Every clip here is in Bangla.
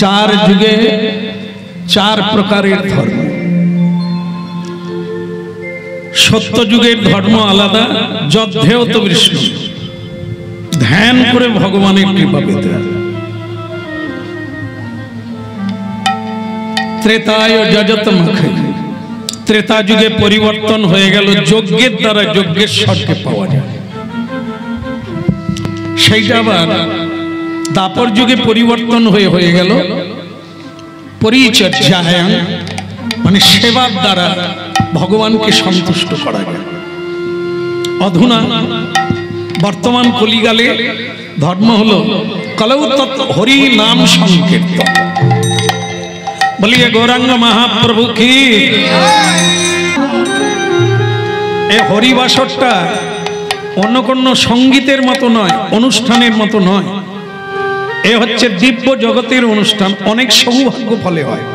চার যুগে চার প্রকারের ধর্ম। সত্য যুগের ধর্ম আলাদা, যদ্ধেয় তো বিষ্ণু, ধ্যান করে ভগবানের কৃপা পেতে হবে। ত্রেতায় যজত মুখে, ত্রেতা যুগে পরিবর্তন হয়ে গেল, যজ্ঞের দ্বারা যজ্ঞেশ্বরকে পাওয়া যায়। সেইটা আবার দাপর যুগে পরিবর্তন হয়ে গেল পরিচর্যায়ন, মানে সেবার দ্বারা ভগবানকে সন্তুষ্ট করা যায়। অধুনা বর্তমান কলিকালে ধর্ম হলো কলৌ তৎ হরি নাম সংকীর্তন। বলিয়ে গৌরাঙ্গ মহাপ্রভু কি। এই হরিবাসরটা অন্য কোনো সঙ্গীতের মতো নয়, অনুষ্ঠানের মতো নয়। এ হচ্ছে দিব্য জগতের অনুষ্ঠান, অনেক সৌভাগ্য ফলে হয়।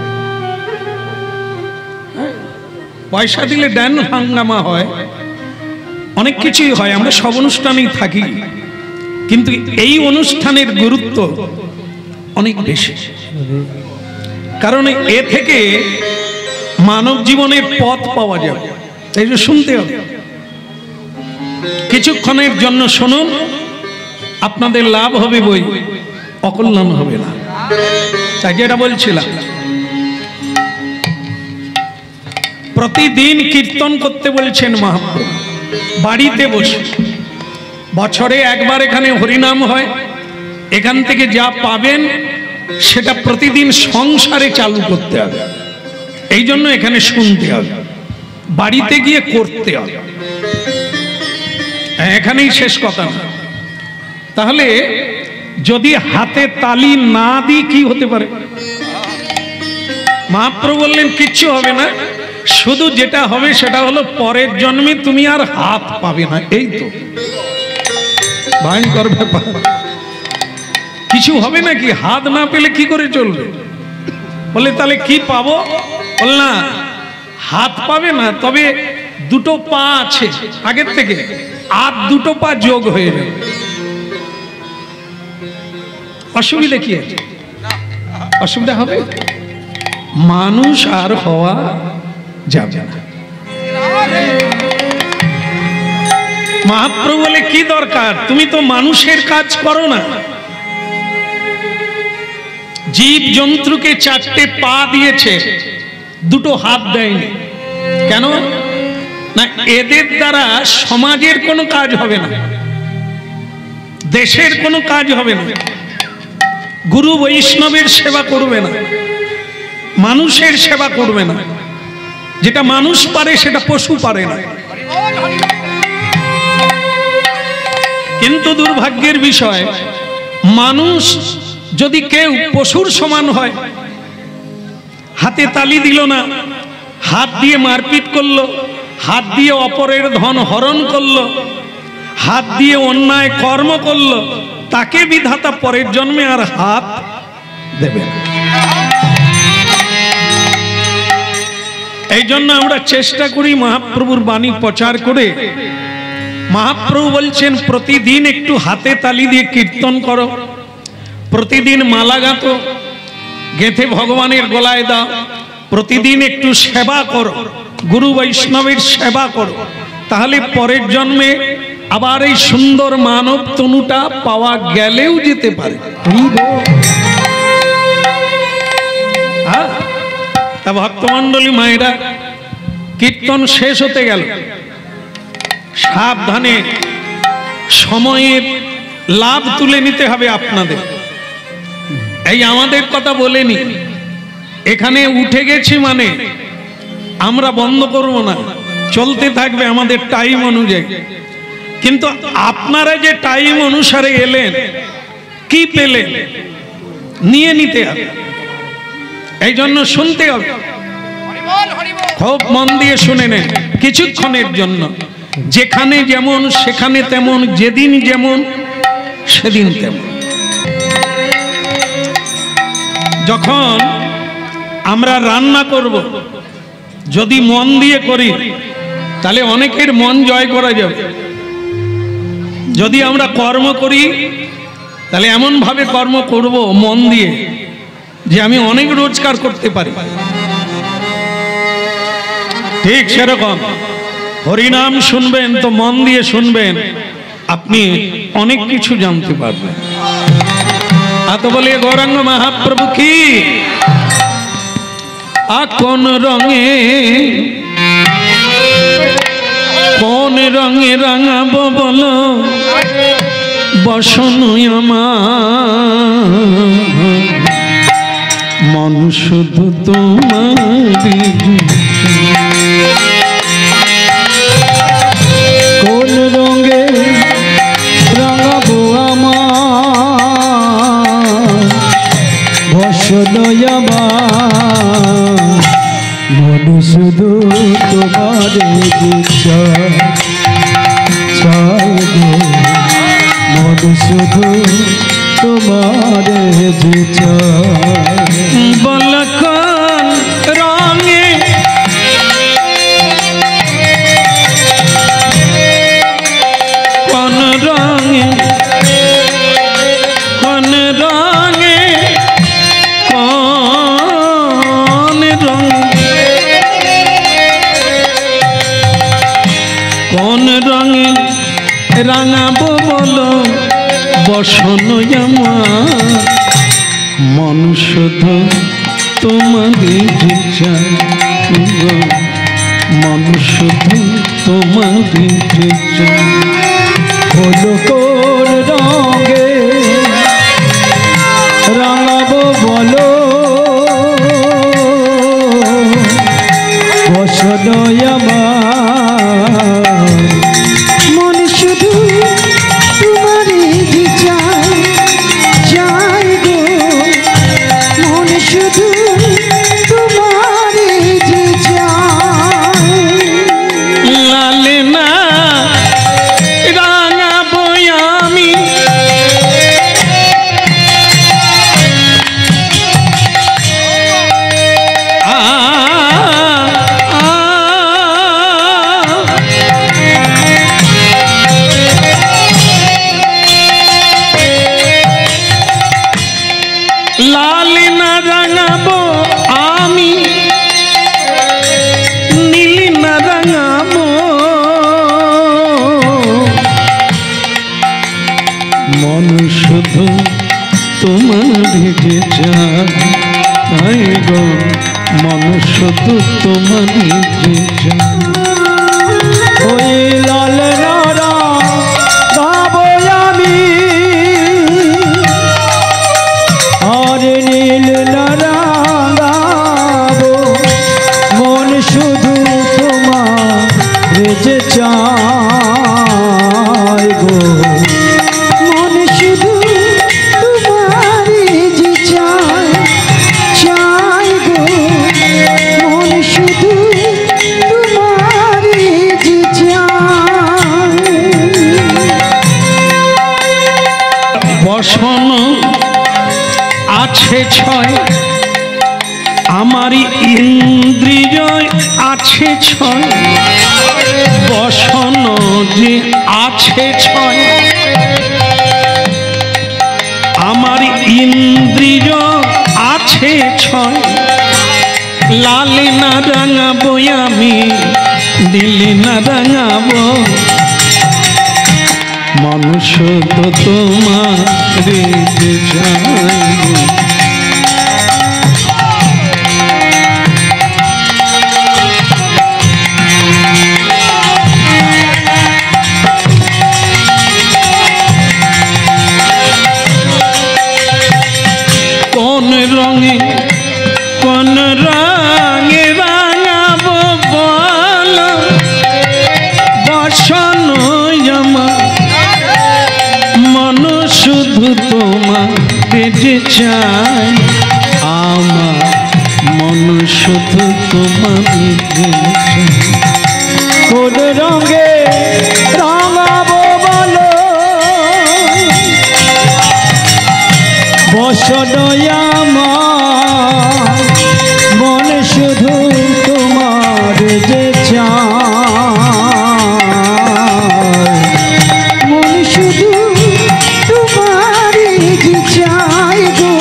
পয়সা দিলে ড্যান হাঙ্গামা হয়, অনেক কিছুই হয়, আমরা সব অনুষ্ঠানেই থাকি, কিন্তু এই অনুষ্ঠানের গুরুত্ব অনেক বেশি। কারণ এ থেকে মানব জীবনের পথ পাওয়া যাবে। এই যে শুনতে হবে, কিছুক্ষণের জন্য শুনুন, আপনাদের লাভ হবে, বই অকল্যাণ হবে না। তাই যেটা বলছিলাম, প্রতিদিন কীর্তন করতে বলছেন মহাপ্রভু, বাড়িতে বসে। বছরে একবার এখানে হরিনাম হয়, এখান থেকে যা পাবেন সেটা প্রতিদিন সংসারে চালু করতে হবে। এই জন্য এখানে শুনতে হবে, বাড়িতে গিয়ে করতে হবে। এখানেই শেষ কথা না। তাহলে যদি হাতে তালি না দিই কি হতে পারে? মহাপ্রভু বললেন কিচ্ছু হবে না, শুধু যেটা হবে সেটা হলো পরের জন্মে তুমি আর হাত পাবে না। এই তো ভয়ঙ্কর ব্যাপার। কিছু হবে নাকি? হাত না পেলে কি করে চলবে? বলে তাহলে কি পাবো? বল না, হাত পাবে না, তবে দুটো পা আছে আগের থেকে, আর দুটো পা যোগ হয়ে যাবে। অসুবিধা কি আছে? অসুবিধা হবে? মানুষ আর হওয়া যাবে না। মহাপ্রভু বলে কি দরকার, তুমি তো মানুষের কাজ করো না। জীব জন্তুকে চারটে পা দিয়েছে, দুটো হাত দেয়নি। কেন না? এদের দ্বারা সমাজের কোনো কাজ হবে না, দেশের কোনো কাজ হবে না, গুরু বৈষ্ণবের সেবা করবে না, মানুষের সেবা করবে না। যেটা মানুষ পারে সেটা পশু পারে না। কিন্তু দুর্ভাগ্যের বিষয়, মানুষ যদি কেউ পশুর সমান হয়, হাতে তালি দিল না, হাত দিয়ে মারপিট করলো, হাত দিয়ে অপরের ধন হরণ করলো, হাত দিয়ে অন্যায় কর্ম করলো, তাকে বিধাতা পরের জন্মে আর হাত দেবে না। এই জন্য আমরা চেষ্টা করি মহাপ্রভুর বাণী প্রচার করে। মহাপ্রভু বলছেন প্রতিদিন একটু হাতে তালি দিয়ে কীর্তন করো, প্রতিদিন মালা গাঁথো, গেঁথে ভগবানের গলায় দাও, প্রতিদিন একটু সেবা করো, গুরু বৈষ্ণবের সেবা করো, তাহলে পরের জন্মে আবার এই সুন্দর মানব তনুটা পাওয়া গেলেও যেতে পারে। তা ভক্তমণ্ডলী মায়েরা, কীর্তন শেষ হতে গেল, সাবধানে সময়ের লাভ তুলে নিতে হবে আপনাদের। এই আমাদের কথা বলেনি, এখানে উঠে গেছি মানে আমরা বন্ধ করব না, চলতে থাকবে আমাদের টাইম অনুযায়ী। কিন্তু আপনারা যে টাইম অনুসারে এলেন, কি পেলেন নিয়ে নিতে হবে। এই জন্য শুনতে হবে, খুব মন দিয়ে শুনে নেন কিছুক্ষণের জন্য। যেখানে যেমন সেখানে তেমন, যেদিন যেমন সেদিন তেমন। যখন আমরা রান্না করব, যদি মন দিয়ে করি তাহলে অনেকের মন জয় করা যাবে। যদি আমরা কর্ম করি তাহলে এমন ভাবে কর্ম করব মন দিয়ে, যে আমি অনেক রোজগার করতে পারি, ঠিক সেরকম হরিনাম শুনবেন তো মন দিয়ে শুনবেন, আপনি অনেক কিছু জানতে পারবেন। আতো বলিয়ে গৌরাঙ্গ মহাপ্রভু কি কোন রঙে রাঙাবো বলো বসন আমার, মন শুধু তোমারি। কোন রঙে রাঙাবো আমার বসন আমার, মন শুধু তোমারে চায়, মন শুধু তোমারে চায়। বল কোন রঙে কোন রঙে কোন রঙে কোন রঙে কোন রঙে রাঙাবো বলো বসন আমার, মন শুধু তোমারে চায়, মন শুধু তোমারে চায়। হলো কোন রঙে রাঙাবো বলো বসন আমার, মন শুধু তোমারে চায়, চায় গো মন শুধু তোমারে চায়। লালে না রাঙাবো আমি লাল না রাঙাবো আমি, নীল না রাঙাবো, মন শুধু তোমারে চায় গো, মন শুধু তোমারে চায়। ওই লাল নারা গাবো আমি, আর নীল নারা গাবো, মন শুধু তোমারে চায় গো, মন শুধু তোমারে চায়, চায় গো মন শুধু তোমারে চায়। বসন আছে ছয়, আমারই ইন্দ্রিয় আছে ছয়, বসন যে আছে ছয়, আমার ইন্দ্রিয় আছে ছয়, লালে না রাঙাবো আমি, দিলে না রাঙাবো, মানুষ তো তোমারে চাই। কোন রঙে কোন রঙে রাঙাবো বলো বসন আমার, মন শুধু তোমারে চায়, আমার মন শুধু তোমারে চায়। কোন রঙে রাঙাবো বলো বসন আমার, মন শুধু তোমার যে চায়, মন শুধু তোমার যে চায় গো,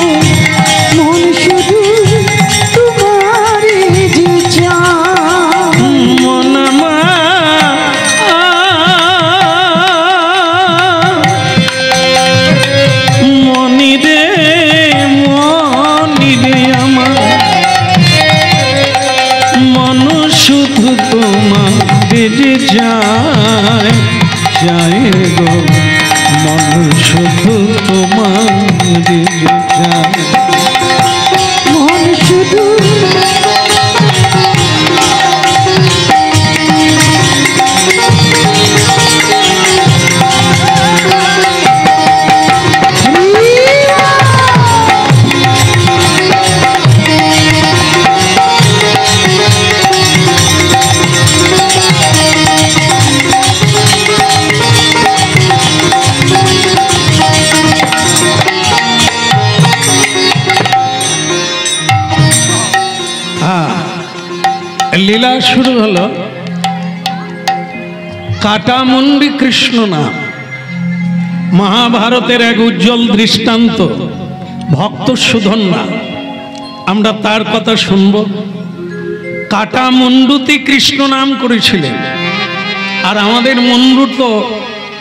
মন শুধু চায় গো মন শুধু তোমার চায় মন শুধু লীলা শুরু হলো কাটামুন্ডি কৃষ্ণ নাম, মহাভারতের এক উজ্জ্বল দৃষ্টান্ত, ভক্ত সুধন্যা। আমরা তার কথা শুনব। কাটামুন্ডুতে কৃষ্ণ নাম করেছিলেন, আর আমাদের মুন্ডু তো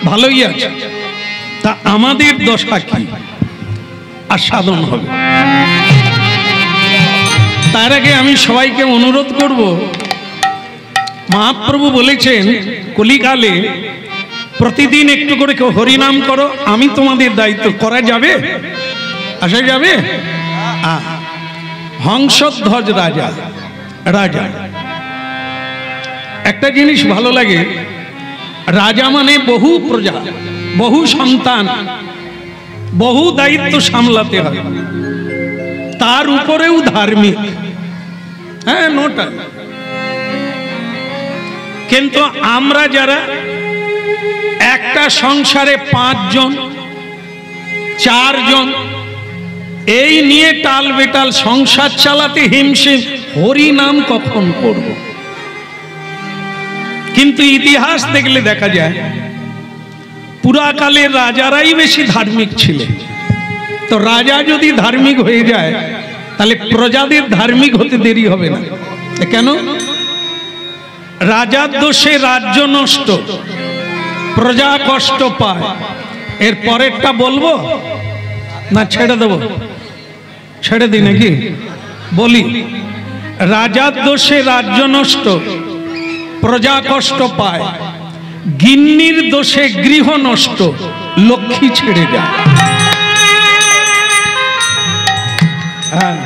ভালোই আছে, তা আমাদের দশা কি আর সাধন হবে। তার আগে আমি সবাইকে অনুরোধ করব, মহাপ্রভু বলেছেন কলিকালে প্রতিদিন একটু করে কেউ হরিনাম করো, আমি তোমাদের দায়িত্ব। করা যাবে? আসা যাবে? হংসধ্বজ রাজা রাজা একটা জিনিস ভালো লাগে, রাজা মানে বহু প্রজা, বহু সন্তান, বহু দায়িত্ব সামলাতে হয়, তার উপরেও ধার্মিক। হ্যাঁ, নোটা। কিন্তু আমরা যারা একটা সংসারে 5 জন 4 জন এই নিয়ে টাল বেটাল সংসার চালাতে হিমশিম, হরি নাম কখন করব? কিন্তু ইতিহাস দেখলে দেখা যায় পুরাকালের রাজারাই বেশি ধার্মিক ছিলেন। তো রাজা যদি ধার্মিক হয়ে যায় তাহলে প্রজাদের ধার্মিক হতে দেরি হবে না। কেন? রাজার দোষে রাজ্য নষ্ট, প্রজা কষ্ট পায়। এর পরেরটা বলবো না ছেড়ে দেব? ছেড়ে দিই নাকি? বলি, রাজার দোষে রাজ্য নষ্ট, প্রজা কষ্ট পায়, গিন্নির দোষে গৃহ নষ্ট, লক্ষ্মী ছেড়ে যায়। হ্যাঁ,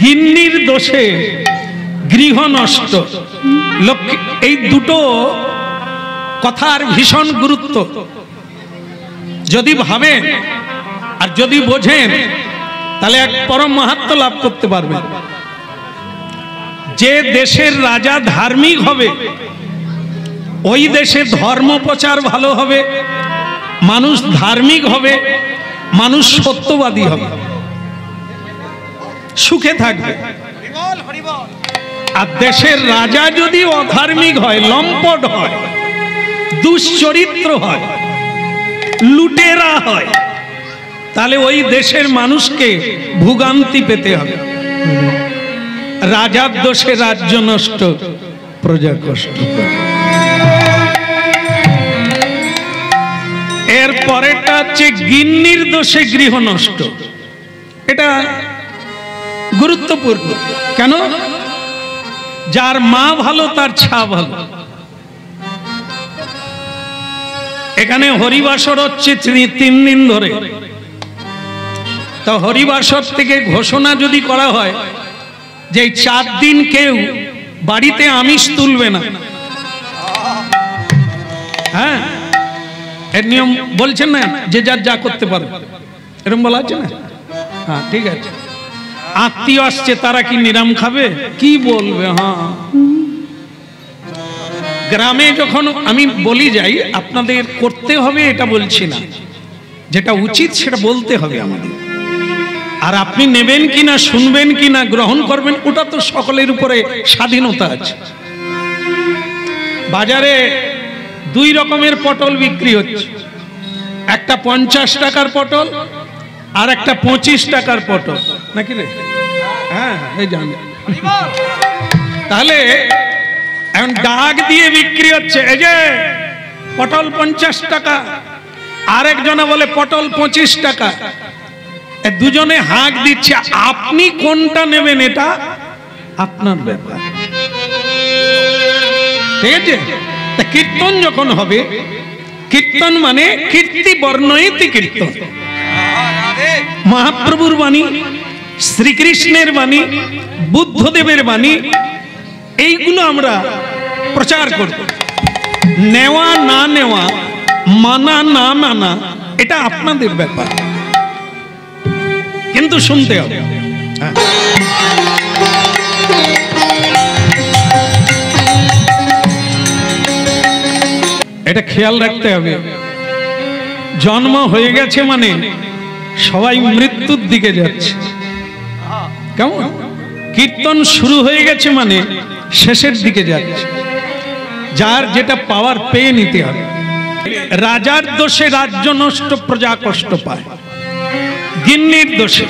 গিন্নির দোষে গৃহ নষ্ট, লক্ষ্মী, এই দুটো কথার ভীষণ গুরুত্ব। যদি ভাবেন আর যদি বোঝেন তাহলে এক পরম মাহাত্ম্য লাভ করতে পারবেন। যে দেশের রাজা ধার্মিক হবে ওই দেশে ধর্ম প্রচার ভালো হবে, মানুষ ধার্মিক হবে, মানুষ সত্যবাদী হবে, সুখে থাকবে। আর দেশের রাজা যদি অধার্মিক হয়, লম্পট হয়, দুশ্চরিত্র হয়, লুটেরা হয়, তাহলে ওই দেশের মানুষকে ভোগান্তি পেতে হবে। রাজার দোষে রাজ্য নষ্ট, প্রজা কষ্ট পায়। এর পরেরটা হচ্ছে গিন্নির দোষে গৃহ নষ্ট। এটা গুরুত্বপূর্ণ। কেন? যার মা ভালো তার ছা ভালো। এখানে হরিবাসর হচ্ছে 3 দিন ধরে। তো হরিবাসর থেকে ঘোষণা যদি করা হয় যে 4 দিন কেউ বাড়িতে আমিষ তুলবে না, হ্যাঁ, এর নিয়ম বলছেন না, যে যার যা করতে পারে, এরকম বলা আছে না? হ্যাঁ, ঠিক আছে। আত্মীয় আসছে, তারা কি নিরাম খাবে? কি বলবে? হ্যাঁ, গ্রামে যখন আমি বলি যাই, আপনাদের করতে হবে এটা বলছি না, যেটা উচিত সেটা বলতে হবে আমাদের। আর আপনি নেবেন কিনা, শুনবেন কিনা, গ্রহণ করবেন, ওটা তো সকলের উপরে স্বাধীনতা আছে। বাজারে 2 রকমের পটল বিক্রি হচ্ছে, একটা 50 টাকার পটল আর একটা 25 টাকার পটল, নাকি রে? হ্যাঁ, এই জানেন। তাহলে এখন ডাক দিয়ে বিক্রি হচ্ছে, এই যে পটল 50 টাকা, আরেকজনে বলে পটল 25 টাকা। দুজনে হাঁক দিচ্ছে, আপনি কোনটা নেবেন এটা আপনার ব্যাপার, ঠিক আছে? তা কীর্তন যখন হবে কীর্তন মানে কীর্তি বর্ণয়তি কীর্তন। মহাপ্রভুর বাণী, শ্রীকৃষ্ণের বাণী, বুদ্ধদেবের বাণী, এইগুলো আমরা প্রচার করব। নেওয়া না নেওয়া, মানা না মানা, এটা আপনাদের ব্যাপার, কিন্তু শুনতে হবে। এটা খেয়াল রাখতে হবে। জন্ম হয়ে গেছে মানে সবাই মৃত্যুর দিকে যাচ্ছে, কেমন? কীর্তন শুরু হয়ে গেছে মানে শেষের দিকে যাচ্ছে। যার যেটা পাওয়ার পেয়ে নিতে হবে। রাজার দোষে রাজ্য নষ্ট, প্রজা কষ্ট পায়। গিন্নির দোষে,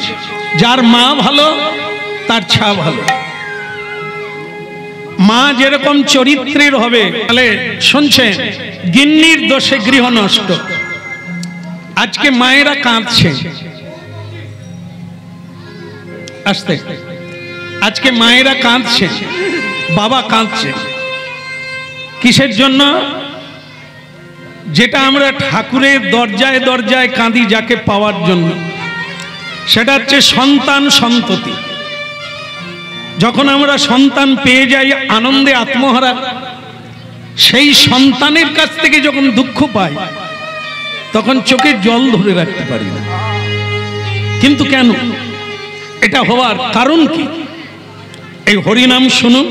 যার মা ভালো তার ছা ভালো। মা যেরকম চরিত্রের হবে, তাহলে শুনছেন, গিন্নির দোষে গৃহ নষ্ট। আজকে মায়েরা কাঁদছে, আসতে, আজকে মায়েরা কাঁদছে, বাবা কাঁদছে। কিসের জন্য? যেটা আমরা ঠাকুরের দরজায় দরজায় কাঁদি যাকে পাওয়ার জন্য, সেটা হচ্ছে সন্তান সন্ততি। যখন আমরা সন্তান পেয়ে যাই আনন্দে আত্মহারা, সেই সন্তানের কাছ থেকে যখন দুঃখ পাই তখন চোখে জল ধরে রাখতে পারি না। কিন্তু কেন? এটা হওয়ার কারণ কি? এই হরিনাম শুনুন,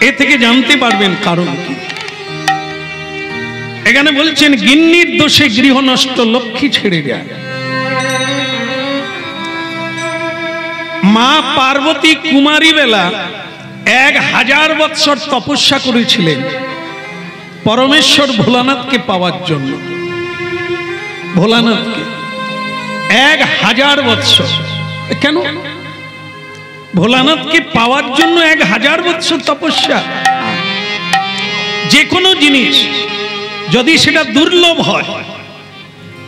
এ থেকে জানতে পারবেন কারণ কি। এখানে বলছেন গিন্নির দোষে গৃহ নষ্ট, লক্ষ্মী ছেড়ে যায়। মা পার্বতী কুমারী বেলা 1000 বৎসর তপস্যা করেছিলেন পরমেশ্বর ভোলানাথকে পাওয়ার জন্য। ভোলানাথকে 1000 বৎসর। কেন? ভোলানাথকে পাওয়ার জন্য 1000 বৎসর তপস্যা। যে কোনো জিনিস যদি সেটা দুর্লভ হয়,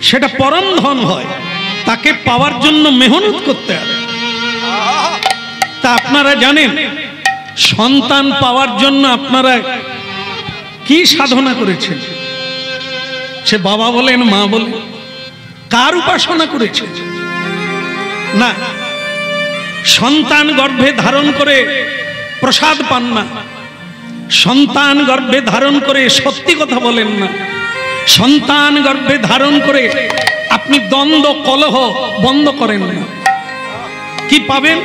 সেটা পরম ধন হয়, তাকে পাওয়ার জন্য মেহনত করতে হবে। তা আপনারা জানেন সন্তান পাওয়ার জন্য আপনারা কি সাধনা করেছেন? সে বাবা বলেন, মা বলেন, কার উপাসনা করেছে? না, সন্তান গর্ভে ধারণ করে প্রসাদ পান না, সন্তান গর্ভে ধারণ করে সত্যি কথা বলেন না, সন্তান গর্ভে ধারণ করে আপনি দ্বন্দ্ব কলহ বন্ধ করেন না। কি পাবেন?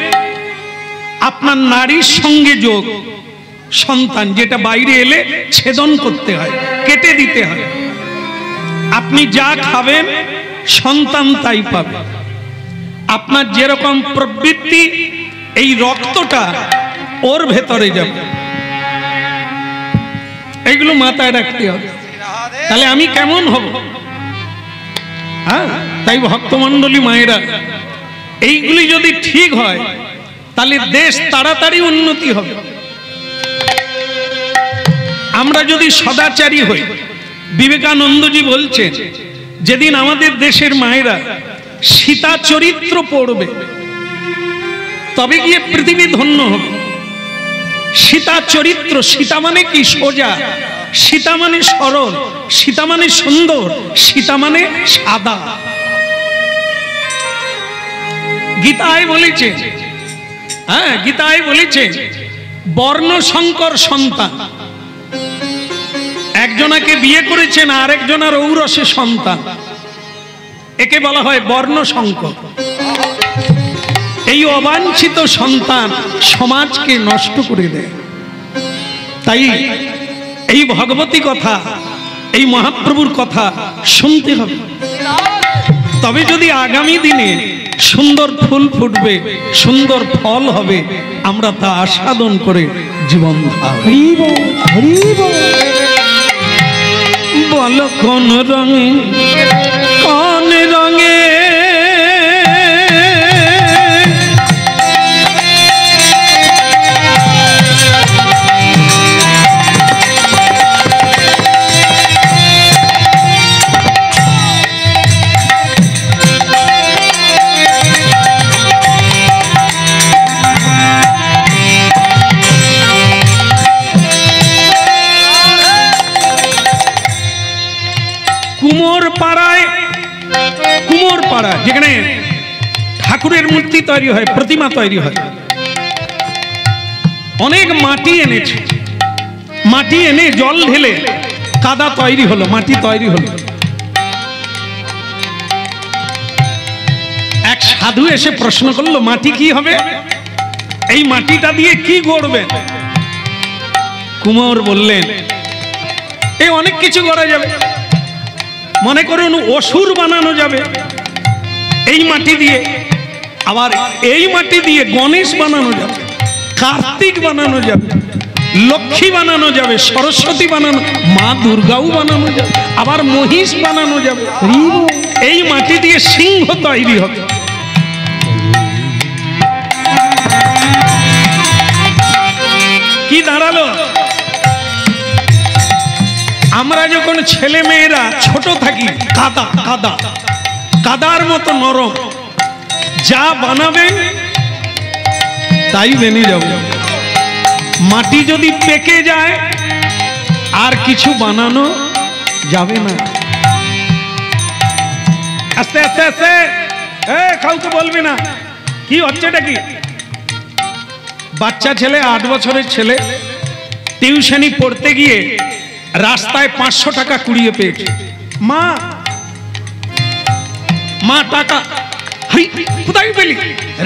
আপনার নারীর সঙ্গে যোগ সন্তান, যেটা বাইরে এলে ছেদন করতে হয়, কেটে দিতে হয়। আপনি যা খাবেন সন্তান তাই পাবে। আপনার যেরকম প্রবৃত্তি, এই রক্তটা ওর ভেতরে যাবে। এইগুলো মাথায় রাখতে হবে। তাহলে আমি কেমন হব? হ্যাঁ, তাই ভক্তমণ্ডলী মায়েরা, এইগুলি যদি ঠিক হয় তাহলে দেশ তাড়াতাড়ি উন্নতি হবে। আমরা যদি সদাচারী হই, বিবেকানন্দজি বলছেন, যেদিন আমাদের দেশের মায়েরা সীতা চরিত্র পড়বে তবে গিয়ে পৃথিবী ধন্য হবে। সীতা চরিত্র, সীতা মানে কি? সোজা। সীতা মানে সরল, সীতা মানে সুন্দর, সীতা মানে সাদা। গীতায় বলেছে, হ্যাঁ, গীতায় বলেছে বর্ণ সংকর সন্তান। একজনাকে বিয়ে করেছেন আর একজনের ঔরসে সন্তান, একে বলা হয় বর্ণ সংকর। এই অবাঞ্ছিত সন্তান সমাজকে নষ্ট করে দেয়। তাই এই ভগবতী কথা, এই মহাপ্রভুর কথা শুনতে হবে। তবে যদি আগামী দিনে সুন্দর ফুল ফুটবে, সুন্দর ফল হবে, আমরা তা আস্বাদন করে জীবন ধারণ। বল কোন রঙে, কোন রঙে মূর্তি তৈরি হয়, প্রতিমা তৈরি হয়। অনেক মাটি এনেছে, মাটি এনে জল ঢেলে কাদা তৈরি হলো, মাটি তৈরি হলো। এক সাধু এসে প্রশ্ন করলো, মাটি কি হবে? এই মাটিটা দিয়ে কি গড়বে? কুমার বললেন, এই অনেক কিছু করা যাবে। মনে করুন অসুর বানানো যাবে এই মাটি দিয়ে, আবার এই মাটি দিয়ে গণেশ বানানো যাবে, কার্তিক বানানো যাবে, লক্ষ্মী বানানো যাবে, সরস্বতী বানানো, মা দুর্গাও বানানো যাবে, আবার মহিষ বানানো যাবে। এই মাটি দিয়ে সিংহ তৈরি হবে। কি দাঁড়ালো? আমরা যখন ছেলে মেয়েরা ছোট থাকি, কাদা কাদা কাদার মতো নরম, যা বানাবেন তাই বেনে যাব। মাটি যদি পেকে যায় আর কিছু বানানো যাবে না। আস্তে আস্তে আস্তে, কাউকে বলবি না। কি হচ্ছে এটা? কি বাচ্চা ছেলে, 8 বছরের ছেলে, টিউশনি পড়তে গিয়ে রাস্তায় 500 টাকা কুড়িয়ে পেয়েছে। মা মা টাকা কোথায় পেলি?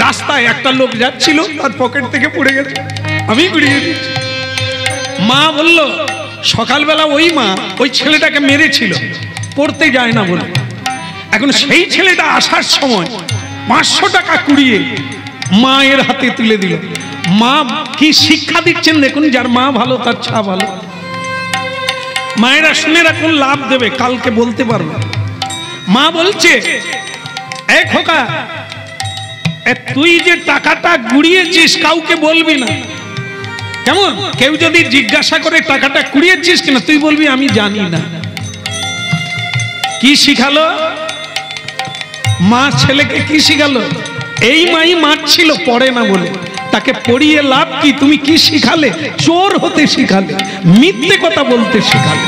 রাস্তায় একটা লোক যাচ্ছিল, তার পকেট থেকে পড়ে গেছে, আমি কুড়িয়ে দিচ্ছি। মা বলল, সকালবেলা ওই মা ওই ছেলেটাকে মেরেছিল, পড়তে যায় না বলে। এখন সেই ছেলেটা আসার সময় 500 টাকা কুড়িয়ে মায়ের হাতে তুলে দিল। মা কি শিক্ষা দিচ্ছেন দেখুন, যার মা ভালো তার ছা ভালো। মায়েরা শুনে রাখুন, লাভ দেবে, কালকে বলতে পারবে। মা বলছে, এই খোকা, তুই যে টাকাটা কুড়িয়েছিস কাউকে বলবি না, কেমন? কেউ যদি জিজ্ঞাসা করে টাকাটা কুড়িয়েছিস কিনা, তুই বলবি আমি জানি না। কি শিখালো মা ছেলেকে? কি শিখালো? এই মাই মারছিল পড়ে না বলে, তাকে পড়িয়ে লাভ কি? তুমি কি শিখালে? চোর হতে শিখালে, মিথ্যে কথা বলতে শিখালে।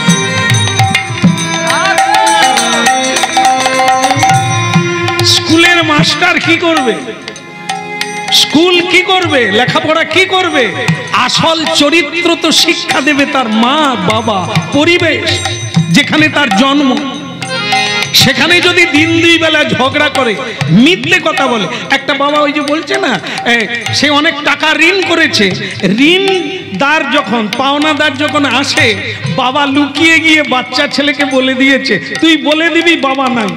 স্কুলের মাস্টার কি করবে? স্কুল কি করবে? লেখাপড়া কি করবে? আসল চরিত্র তো শিক্ষা দেবে তার মা বাবা, পরিবেশ যেখানে তার জন্ম। সেখানে যদি দিন 2 বেলা ঝগড়া করে, মিথ্যে কথা বলে। একটা বাবা ওই যে বলছে না, সে অনেক টাকা ঋণ করেছে, ঋণদার যখন, পাওনাদার যখন আসে, বাবা লুকিয়ে গিয়ে বাচ্চা ছেলেকে বলে দিয়েছে, তুই বলে দিবি বাবা নাই,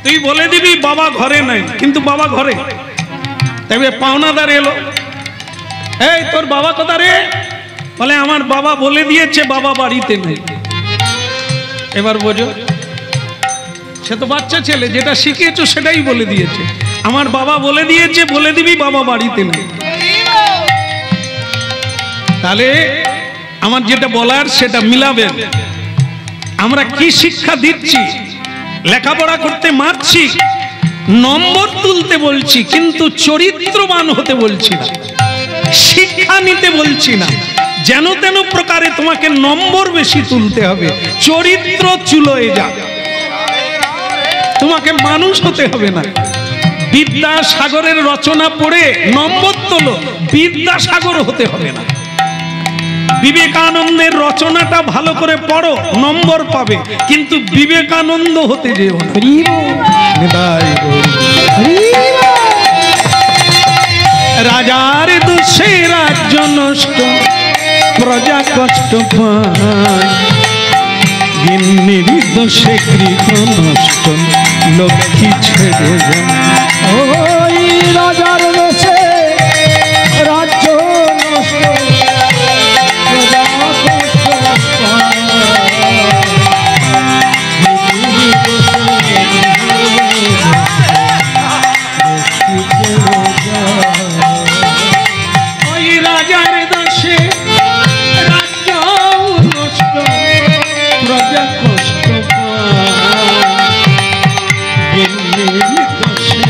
তুই বলে দিবি বাবা ঘরে নাই, কিন্তু বাবা ঘরে। তবে পাওনাদার এলো, এই তোর বাবা কোথা রে? বলে আমার বাবা বলে দিয়েছে বাবা বাড়িতে নেই। এবার বোঝো, সে তো বাচ্চা ছেলে, যেটা শিখিয়েছো সেটাই বলে দিয়েছে। আমার বাবা বলে দিয়েছে, বলে দিবি বাবা বাড়িতে নেই। তাহলে আমার যেটা বলার সেটা মিলাবেন। আমরা কি শিক্ষা দিচ্ছি? লেখাপড়া করতে মারছি, নম্বর তুলতে বলছি, কিন্তু চরিত্রবান হতে বলছি না, শিক্ষা নিতে বলছি না। যেন তেন প্রকারে তোমাকে নম্বর বেশি তুলতে হবে, চরিত্র চুলোয় যাবে, তোমাকে মানুষ হতে হবে না। বিদ্যাসাগরের রচনা পড়ে নম্বর তোলো, বিদ্যাসাগর হতে হবে না। বিবেকানন্দের রচনাটা ভালো করে পড়ো, নম্বর পাবে, কিন্তু বিবেকানন্দ হতে যেও না। রাজার দোষে রাজ্য নষ্ট, প্রজা কষ্ট পায়, গিন্নির দোষে গৃহ নষ্ট, লক্ষ্মী ছেড়ে যান। ওই রাজার দোষে রাজ্য নষ্ট, প্রজা কষ্ট পায়, গিন্নির দোষে লক্ষ্মী ছেড়ে যান। ওই রাজার দোষে রাজ্য নষ্ট, প্রজা কষ্ট পায়, গিন্নির দোষে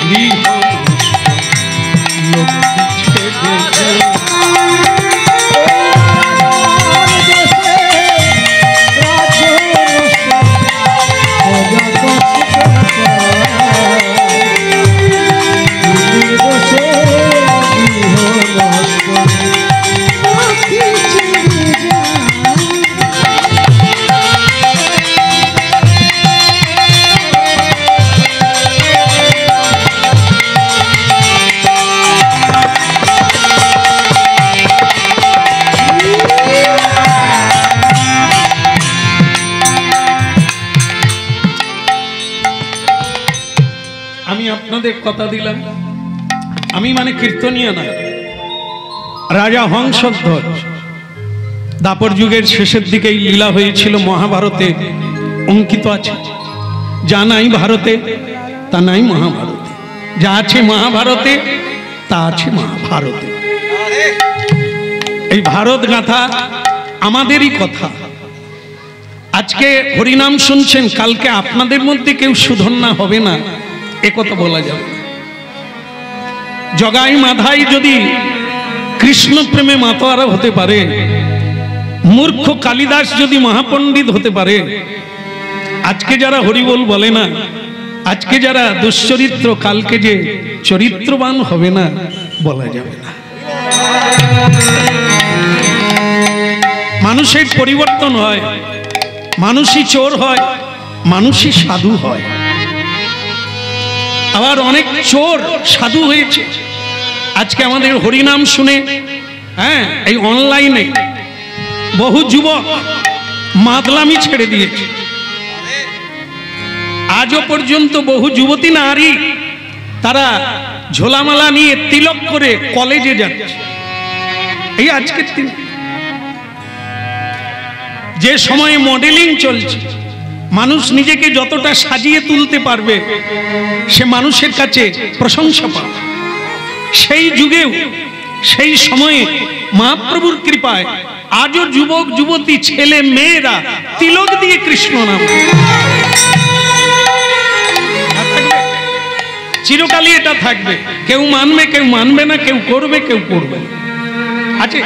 গৃহ নষ্ট, লক্ষ্মী ছেড়ে যান। রাজ্য নষ্ট, প্রজা কষ্ট আমি আপনাদের কথা দিলাম, আমি মানে কীর্তনীয় না, রাজা হংসধ্বজ দাপর যুগের শেষের দিকে এই লীলা হয়েছিল, মহাভারতে অঙ্কিত আছে। যা নাই ভারতে তা নাই মহাভারতে, যা আছে মহাভারতে তা আছে মহাভারতে। এই ভারত গাথা আমাদেরই কথা। আজকে হরিনাম শুনছেন, কালকে আপনাদের মধ্যে কেউ সুধন্যা হবে না একথা বলা যাবে। জগাই মাধাই যদি কৃষ্ণ প্রেমে মাতোয়ারা হতে পারে, মূর্খ কালিদাস যদি মহাপণ্ডিত হতে পারে, আজকে যারা হরিবোল বলে না, আজকে যারা দুশ্চরিত্র, কালকে যে চরিত্রবান হবে না বলা যাবে না। মানুষের পরিবর্তন হয়, মানুষই চোর হয়, মানুষই সাধু হয়। আবার অনেক চোর সাধু হয়েছে। আজকে আমাদের হরিনাম শুনে, হ্যাঁ, এই অনলাইনে বহু যুবক মাদলামি ছেড়ে দিয়েছে। আজও পর্যন্ত বহু যুবতী নারী তারা ঝোলামালা নিয়ে তিলক করে কলেজে যাচ্ছে। এই আজকের দিন যে সময়ে মডেলিং চলছে, মানুষ নিজেকে যতটা সাজিয়ে তুলতে পারবে সে মানুষের কাছে প্রশংসা পায়। সেই যুগেও সেই সময়ে মহাপ্রভুর কৃপায় আজও যুবক যুবতী ছেলে মেয়েরা তিলক দিয়ে কৃষ্ণ নাম, চিরকালই এটা থাকবে। কেউ মানবে, কেউ মানবে না, কেউ করবে, কেউ করবে না। আছে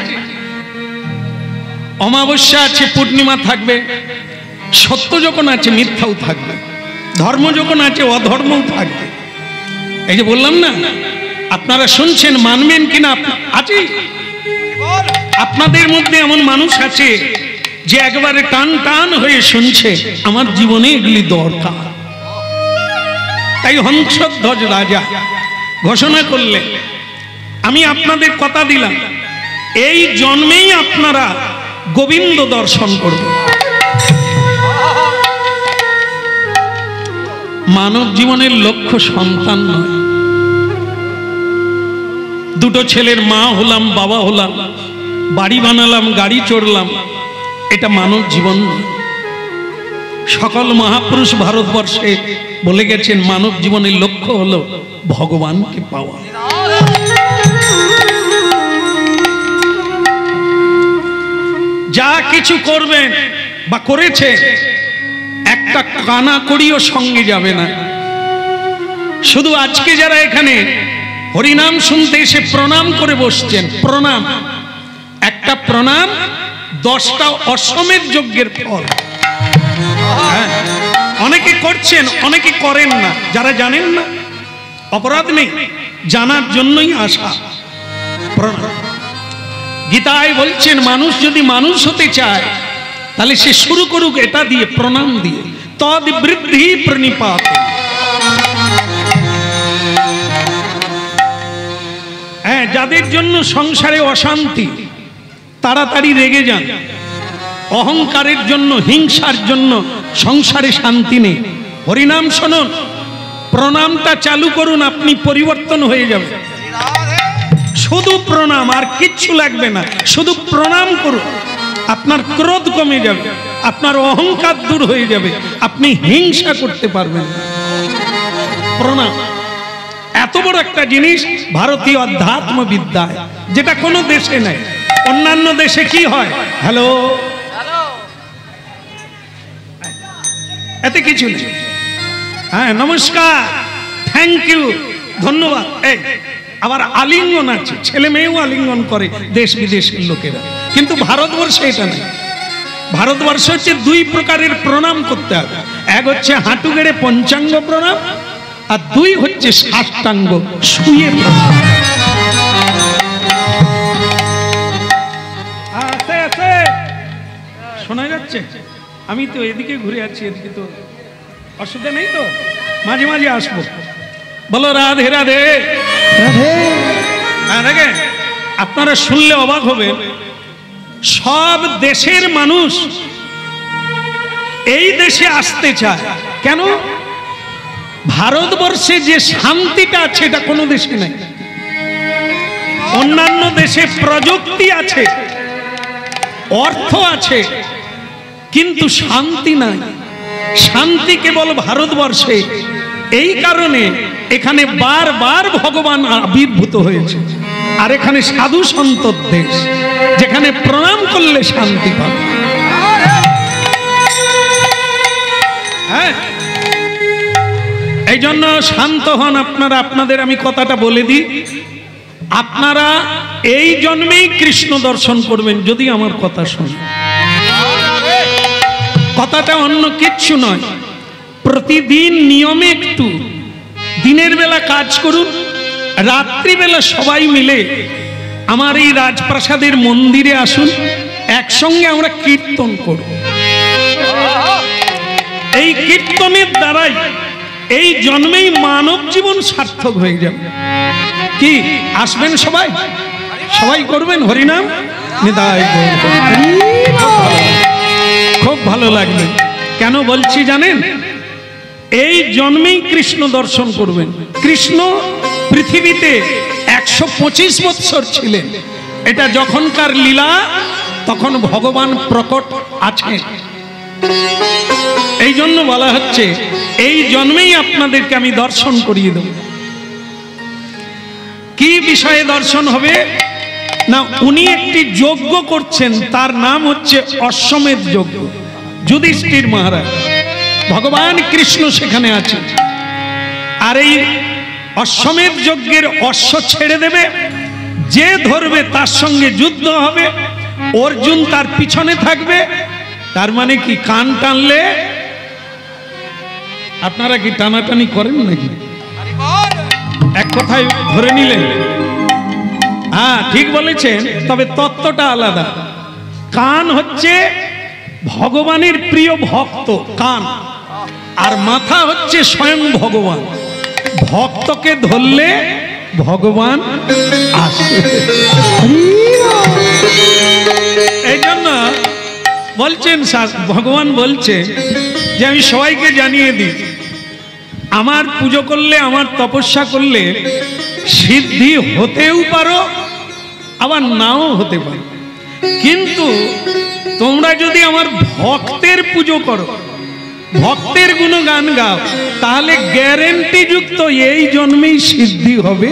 অমাবস্যা আছে, পূর্ণিমা থাকবে, সত্য যখন আছে মিথ্যাও থাকবে, ধর্ম যখন আছে অধর্মও থাকবে। এই যে বললাম না, আপনারা শুনছেন, মানবেন কিনা আছে। আপনাদের মধ্যে এমন মানুষ আছে যে একবারে টান টান হয়ে শুনছে, আমার জীবনে এগুলি দরকার। তাই হংসধ্বজ রাজা ঘোষণা করলে, আমি আপনাদের কথা দিলাম, এই জন্মেই আপনারা গোবিন্দ দর্শন করবেন। মানব জীবনের লক্ষ্য সন্তান নয়। দুটো ছেলের মা হলাম, বাবা হলাম, বাড়ি বানালাম, গাড়ি চড়লাম, এটা মানব জীবন নয়। সকল মহাপুরুষ ভারতবর্ষে বলে গেছেন, মানব জীবনের লক্ষ্য হলো ভগবানকে পাওয়া। যা কিছু করবেন বা করেছে, একটা কানা করিও সঙ্গে যাবে না। শুধু আজকে যারা এখানে হরিনাম শুনতে এসে প্রণাম করে বসছেন, প্রণাম, একটা প্রণাম 10টা অশ্বমেধ যজ্ঞের ফল। হ্যাঁ, অনেকে করছেন, অনেকে করেন না। যারা জানেন না অপরাধ নেই, জানার জন্যই আসা। প্রণাম। গীতায় বলছেন, মানুষ যদি মানুষ হতে চায় তাহলে সে শুরু করুক এটা দিয়ে, প্রণাম দিয়ে। তদ বৃদ্ধি প্রণিপাত। হ্যাঁ, যাদের জন্য সংসারে অশান্তি, তাড়াতাড়ি রেগে যান। অহংকারের জন্য, হিংসার জন্য সংসারে শান্তি নেই। হরিনাম শুনুন, প্রণামটা চালু করুন, আপনি পরিবর্তন হয়ে যাবে। শুধু প্রণাম, আর কিচ্ছু লাগবে না, শুধু প্রণাম করুন। আপনার ক্রোধ কমে যাবে, আপনার অহংকার দূর হয়ে যাবে, আপনি হিংসা করতে পারবেন না। প্রণাম এত বড় একটা জিনিস ভারতীয় অধ্যাত্ম বিদ্যায়, যেটা কোনো দেশে নাই। অন্যান্য দেশে কি হয়, হ্যালো, এতে কিছু নেই। হ্যাঁ, নমস্কার, থ্যাংক ইউ, ধন্যবাদ। এই আবার আলিঙ্গন আছে, ছেলে মেয়েও আলিঙ্গন করে দেশ বিদেশের লোকেরা, কিন্তু ভারতবর্ষে এটা নেই। ভারতবর্ষে হচ্ছে 2 প্রকারের প্রণাম করতে হবে। এক হচ্ছে হাঁটু গেড়ে পঞ্চাঙ্গ প্রণাম, আর 2 হচ্ছে সাষ্টাঙ্গ শুয়ে প্রণাম। শোনা যাচ্ছে? আমি তো এদিকে ঘুরে আছি, এদিকে তো অসুবিধা নেই তো, মাঝে মাঝে আসবো। বলো রাধে রাধে। হ্যাঁ, দেখেন, আপনারা শুনলে অবাক হবেন, সব দেশের মানুষ এই দেশে আসতে চায়। কেন? ভারতবর্ষে যে শান্তিটা আছে এটা কোনো দেশে নেই। অন্যান্য দেশে প্রযুক্তি আছে, অর্থ আছে, কিন্তু শান্তি নাই। শান্তি কেবল ভারতবর্ষে। এই কারণে এখানে বারবার ভগবান আবির্ভূত হয়েছে। আর এখানে সাধু সন্তর দেশ, যেখানে প্রণাম করলে শান্তি পাবে। হ্যাঁ, এই জন্য শান্ত হন আপনারা। আপনাদের আমি কথাটা বলে দিই, আপনারা এই জন্মেই কৃষ্ণ দর্শন করবেন যদি আমার কথা শোনেন। কথাটা অন্য কিচ্ছু নয়। প্রতিদিন নিয়মে একটু দিনের বেলা কাজ করুন, রাত্রিবেলা সবাই মিলে আমার এই রাজপ্রাসাদের মন্দিরে আসুন, একসঙ্গে আমরা কীর্তন করব। এই কীর্তনের দ্বারাই এই জন্মেই মানব জীবন সার্থক হয়ে যাবে। কি আসবেন সবাই? সবাই করবেন হরিনাম নিতাই গৌর। খুব ভালো লাগবে। কেন বলছি জানেন? এই জন্মেই কৃষ্ণ দর্শন করবেন। কৃষ্ণ পৃথিবীতে 125 বৎসর ছিলেন। এটা যখনকার লীলা, তখন ভগবান প্রকট আছেন। এই জন্য বলা হচ্ছে এই জন্মেই আপনাদেরকে আমি দর্শন করিয়ে দেব। কি বিষয়ে দর্শন হবে না, উনি একটি যজ্ঞ করছেন, তার নাম হচ্ছে অশ্বমেধ যজ্ঞ। যুধিষ্ঠির মহারাজ, ভগবান কৃষ্ণ সেখানে আছেন। আর এই অশ্বমেধ যজ্ঞের অশ্ব ছেড়ে দেবে, যে ধরবে তার সঙ্গে যুদ্ধ হবে। অর্জুন তার পিছনে থাকবে। তার মানে কি, কান টানলে আপনারা কি টানাটানি করেন নাকি? এক কথায় ধরে নিলেন। হ্যাঁ, ঠিক বলেছেন, তবে তত্ত্বটা আলাদা। কান হচ্ছে ভগবানের প্রিয় ভক্ত, কান। আর মাথা হচ্ছে স্বয়ং ভগবান। ভক্তকে ধরলে ভগবান আসে। এই জন্য বলছেন ভগবান বলছে যে আমি সবাইকে জানিয়ে দিই, আমার পুজো করলে, আমার তপস্যা করলে সিদ্ধি হতেও পারো, আবার নাও হতে পারো। কিন্তু তোমরা যদি আমার ভক্তের পুজো করো, ভক্তের গুণগান গাও, তাহলে গ্যারেন্টি যুক্ত এই জন্মেই সিদ্ধি হবে।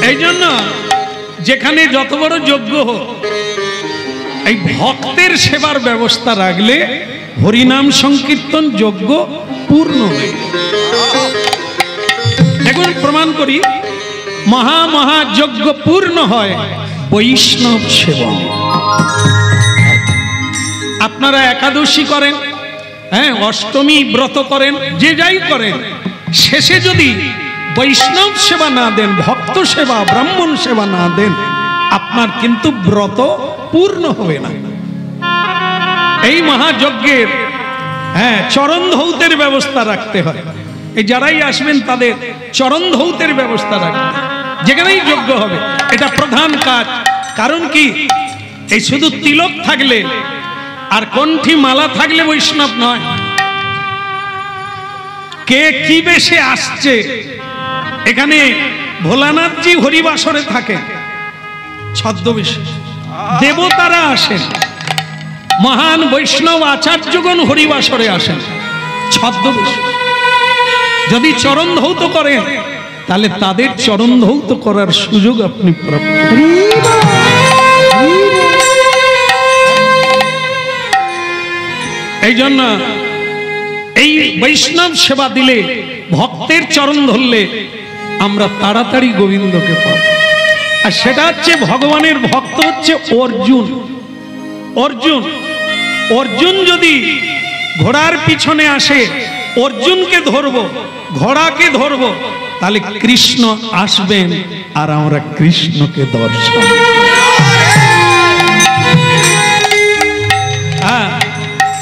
এই জন্য যেখানে যত বড় যজ্ঞ হোক, এই ভক্তের সেবার ব্যবস্থা রাখলে হরিনাম সংকীর্তন যজ্ঞ পূর্ণ হয়। দেখুন, প্রমাণ করি, মহাযজ্ঞ পূর্ণ হয় বৈষ্ণব সেবন। আপনারা একাদশী করেন, হ্যাঁ, অষ্টমী ব্রত করেন, যে যাই করেন, শেষে যদি বৈষ্ণব সেবা না দেন, ভক্ত সেবা, ব্রাহ্মণ সেবা না দেন, আপনার কিন্তু ব্রত পূর্ণ হবে না। এই মহাযজ্ঞের হ্যাঁ চরণ ধৌতের ব্যবস্থা রাখতে হয়। এই যারাই আসবেন তাদের চরণ ধৌতের ব্যবস্থা রাখতে, যেখানেই যজ্ঞ হবে, এটা প্রধান কাজ। কারণ কি, এই শুধু তিলক থাকলে আর কণ্ঠী মালা থাকলে বৈষ্ণব নয়। কে কি বেশে আসছে, এখানে ভোলানাথজি হরিবাসরে থাকে ছদ্মবেশে, দেবতারা আসেন, মহান বৈষ্ণব আচার্যগণ হরিবাসরে আসেন ছদ্মবেশে। যদি চরণ ধৌত করেন, তাহলে তাদের চরণ ধৌত করার সুযোগ আপনি প্রাপ্ত। এই জন্য এই বৈষ্ণব সেবা দিলে, ভক্তের চরণ ধরলে আমরা তাড়াতাড়ি গোবিন্দকে পাব। আর সেটা হচ্ছে ভগবানের ভক্ত হচ্ছে অর্জুন। অর্জুন অর্জুন যদি ঘোড়ার পিছনে আসে, অর্জুনকে ধরবো, ঘোড়াকে ধরবো, তাহলে কৃষ্ণ আসবেন আর আমরা কৃষ্ণকে দর্শন।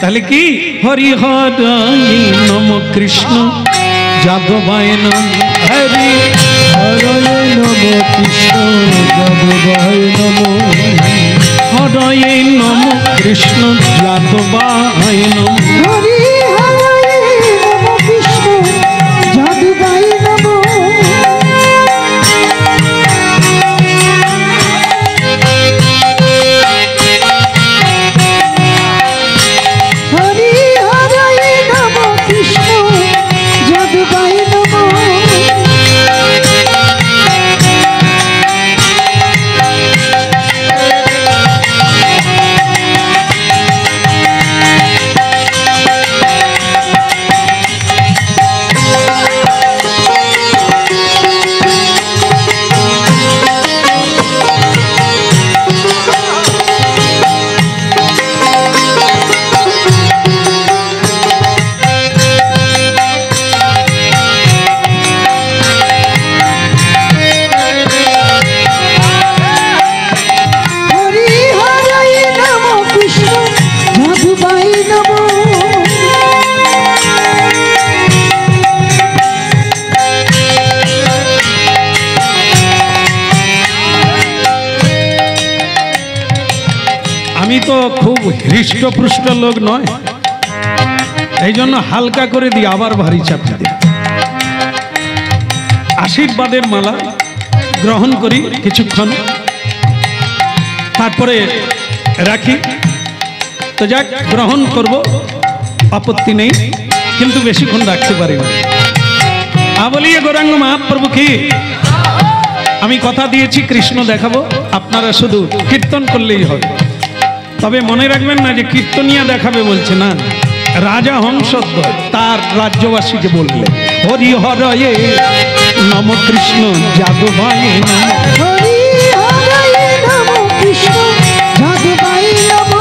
তাহলে কি, হরি হরি নম কৃষ্ণ যাদবায় নম, হরি হরি নম কৃষ্ণ যাদবায় নম। হরয়ে নম কৃষ্ণ যাদবায় নম। হরি হরে নম কৃষ্ণ যাদবায় নম। হরি হরে নম কৃষ্ণ যাদবায় নম। আমি তো খুব হৃষ্টপুষ্ট লোক নয়, এই জন্য হালকা করে দিই, আবার ভারী চাপিয়ে দিই। আশীর্বাদের মালা গ্রহণ করি কিছুক্ষণ, তারপরে রাখি। তো যাক, গ্রহণ করব, আপত্তি নেই, কিন্তু বেশিক্ষণ রাখতে পারি না। বলিয়ে গৌরাঙ্গ মহাপ্রভু কি, আমি কথা দিয়েছি কৃষ্ণ দেখাবো, আপনারা শুধু কীর্তন করলেই হবে। তবে মনে রাখবেন না যে কীর্তনিয়া দেখাবে বলছে না, রাজা হংসধ্বজ তার রাজ্যবাসীকে বললে হরি হরয়ে নম কৃষ্ণ যাদবায় নম। হরি হরে নম কৃষ্ণ যাদবায় নম।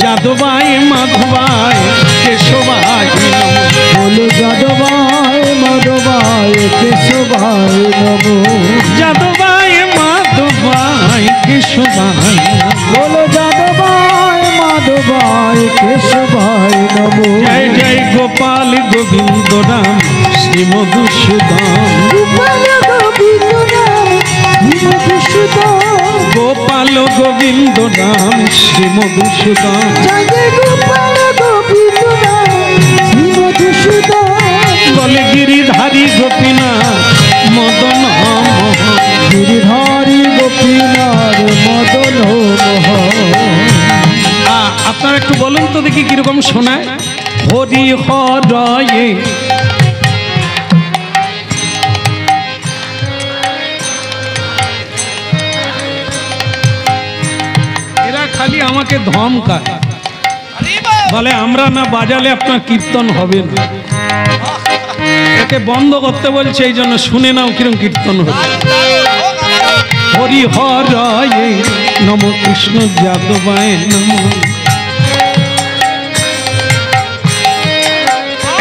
যাদবায় মাধবায় কেশবায় নম। বলো যাদবায় মাধবায় কেশবায় নম। যাদবায় মাধবায় কেশবায় নম। বলো যাদবায় মাধবায় কেশবায় নম। জয় জয় গোপাল গোবিন্দ রাম শ্রী মধুসূদন। গোপাল গোবিন্দ রাম শ্রী মধুসূদন। গোপাল গোবিন্দ রাম শ্রী মধুসূদন। জয় জয় গোপাল গোবিন্দ রাম শ্রী মধুসূদন। বলে গিরিধারী গোপীনাথ মদন মোহন। গিরিধারী গোপীনাথ মদন মোহন। আপনারা একটু বলুন তো দেখি কিরকম শোনায়। হরি হরয়ে এরা খালি আমাকে ধমকায়, বলে আমরা না বাজালে আপনার কীর্তন হবে না। একে বন্ধ করতে বলছে, এই জন্য শুনে নাও কিরকম কীর্তন হবে। হরি হরয়ে নম কৃষ্ণ যাদবায় নম।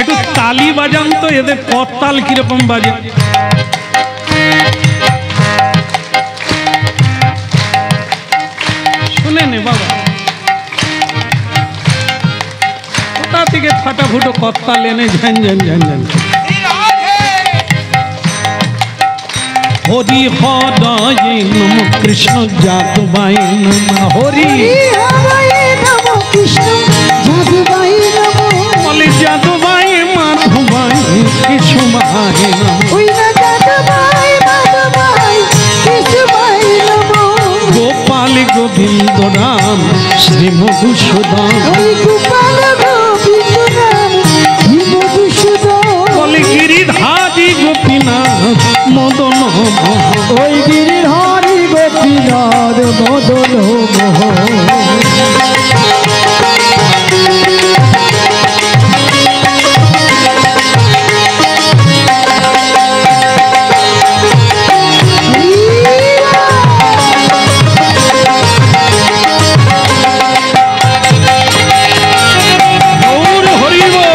একটু তালি বাজান তো, এদের করতাল কিরকম বাজে। শুনে নে বাবা, কোথা থেকে ফাটাফুটো করতাল এনে ঝ্যান ঝ্যান ঝ্যান ঝ্যান। হরি হরয়ে নম কৃষ্ণ যাদবায় নম। হরি হরে নম কৃষ্ণ যাদবায় নম। বলে যাদবায় মাধবায় কেশবায় নম। ওই না যাদবায় মাধবায় কেশবায় নম। গোপাল গোবিন্দ রাম শ্রী মধুসূদন। ওই গোপাল গোবিন্দ রাম শ্রী মধুসূদন। বলে গিরিধারী গোপীনাথ মদন মোহন। ওই গিরিধারী গোপীনাথ মদন মোহন। গৌর হরি বল।